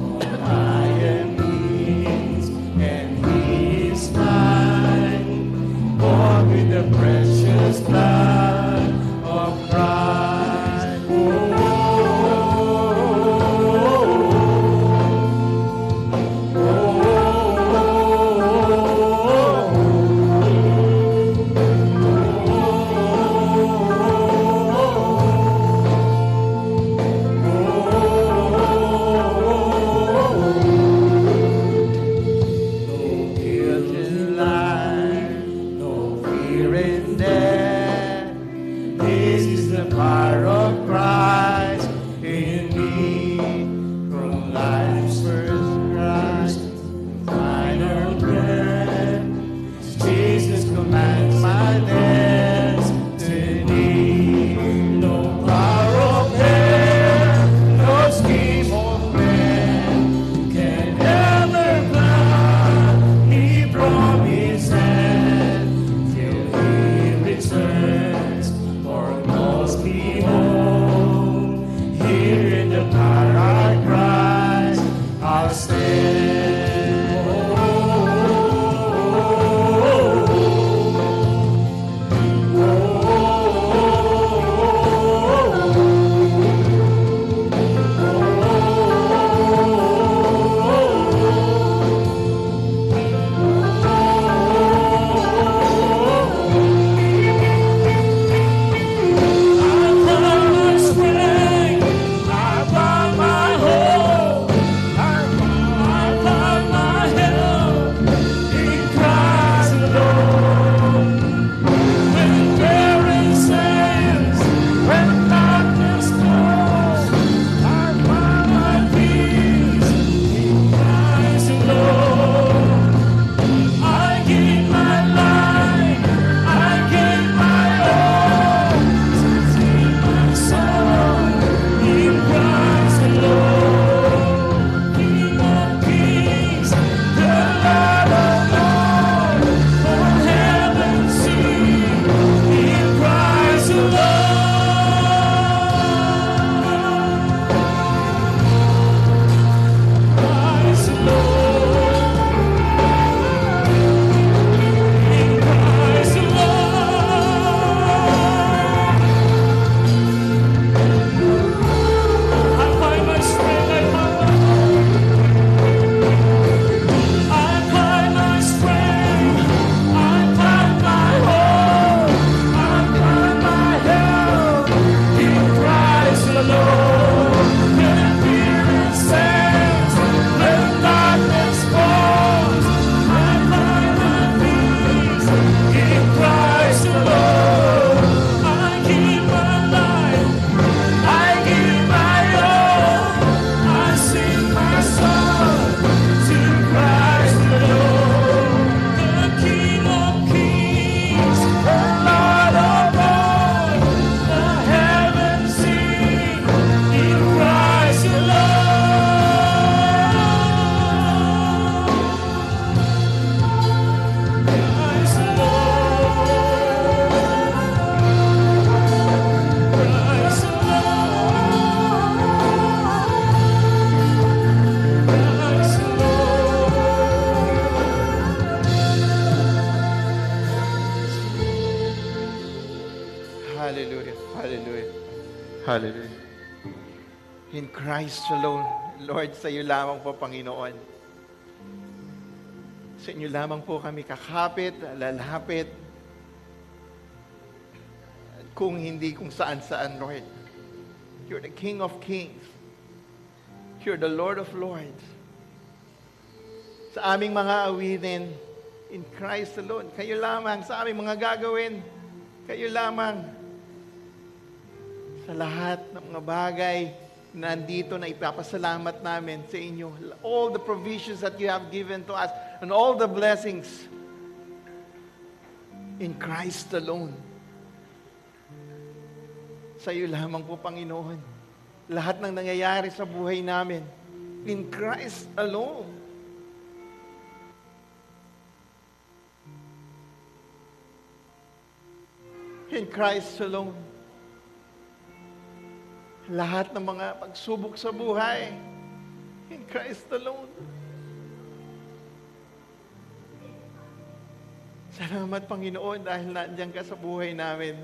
all I am His, and He is mine, bought with the precious blood of Christ. No guilt in life, no fear in death. Hallelujah. Hallelujah. Hallelujah. In Christ alone, Lord, sa iyo lamang po, Panginoon. Sa inyo lamang po kami kakapit, lalapit. Kung hindi kung saan-saan, Lord. You're the King of Kings. You're the Lord of Lords. Sa aming mga awitin, in Christ alone, kayo lamang. Sa aming mga gagawin, kayo lamang. Sa lahat ng mga bagay na nandito na ipapasalamat namin sa inyo. All the provisions that you have given to us and all the blessings in Christ alone. Sa iyo lamang po, Panginoon. Lahat ng nangyayari sa buhay namin, in Christ alone. In Christ alone. Lahat ng mga pagsubok sa buhay, in Christ alone. Salamat, Panginoon, dahil nandiyan ka sa buhay namin.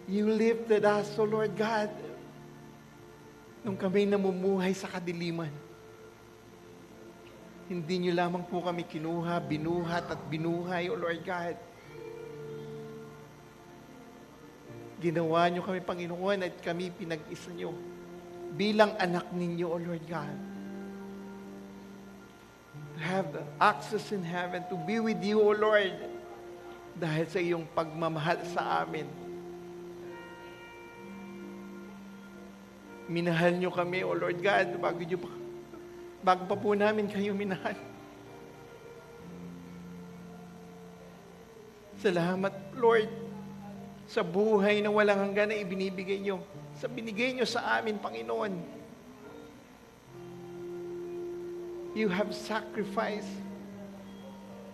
You lifted us, O Lord God, nung kami namumuhay sa kadiliman. Hindi niyo lamang po kami kinuha, binuhat at binuhay, O Lord God. Ginawa niyo kami, Panginoon, at kami pinag-isa niyo bilang anak ninyo, O Lord God. To have the access in heaven, to be with you, O Lord, dahil sa iyong pagmamahal sa amin. Minahal niyo kami, O Lord God, bago pa po namin kayo minahal. Salamat, Lord, sa buhay na walang hanggan na ibinibigay niyo. Sa binigay niyo sa amin, Panginoon. You have sacrificed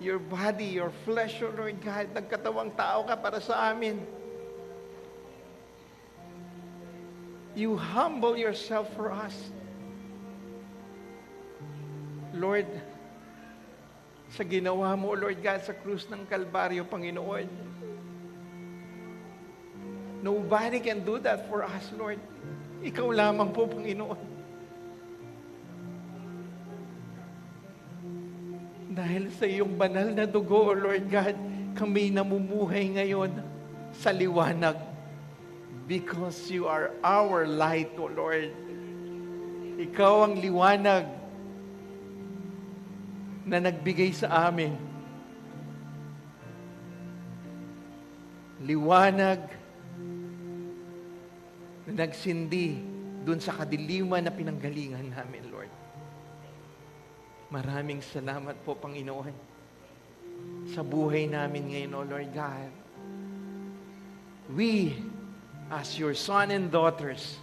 your body, your flesh, O Lord God. Nagkatawang tao ka para sa amin. You humble yourself for us. Lord, sa ginawa mo, Lord God, sa krus ng Kalbaryo, Panginoon, nobody can do that for us, Lord. Ikaw lamang po, Panginoon. Dahil sa iyong banal na dugo, Lord God, kami namumuhay ngayon sa liwanag. Because you are our light, O Lord. Ikaw ang liwanag na nagbigay sa amin. Liwanag na nagsindi dun sa kadiliman na pinanggalingan namin, Lord. Maraming salamat po, Panginoon, sa buhay namin ngayon, O Lord God. We, as your son and daughters,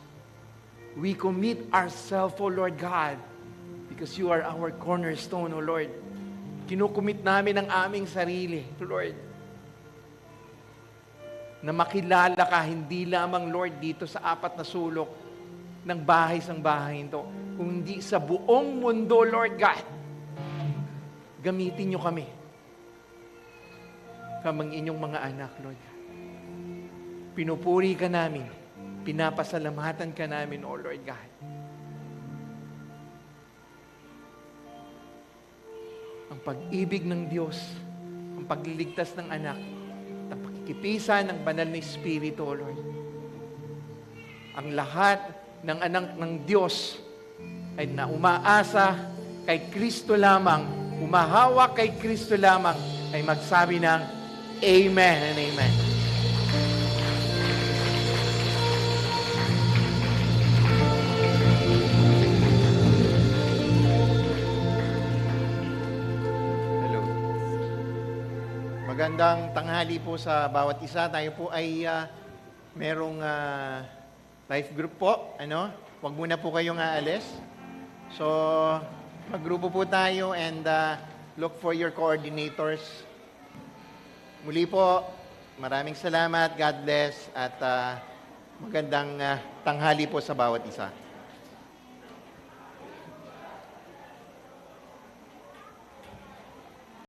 we commit ourselves, O Lord God, because you are our cornerstone, O Lord. Kinukumit namin ang aming sarili, Lord, na makilala ka hindi lamang, Lord, dito sa apat na sulok ng bahay ito, kundi sa buong mundo, Lord God. Gamitin niyo kami, kamang inyong mga anak, Lord God. Pinupuri ka namin, pinapasalamatan ka namin, O Lord God. Ang pag-ibig ng Diyos, ang pagliligtas ng anak, ang pakikipisan ng banal na Espiritu, O Lord. Ang lahat ng anak ng Diyos ay na umaasa kay Kristo lamang, umahawak kay Kristo lamang, ay magsabi ng Amen and Amen. Magandang tanghali po sa bawat isa. Tayo po ay merong life group po. Huwag muna po kayong aalis. So, maggrupo po tayo and look for your coordinators. Muli po, maraming salamat. God bless at magandang tanghali po sa bawat isa.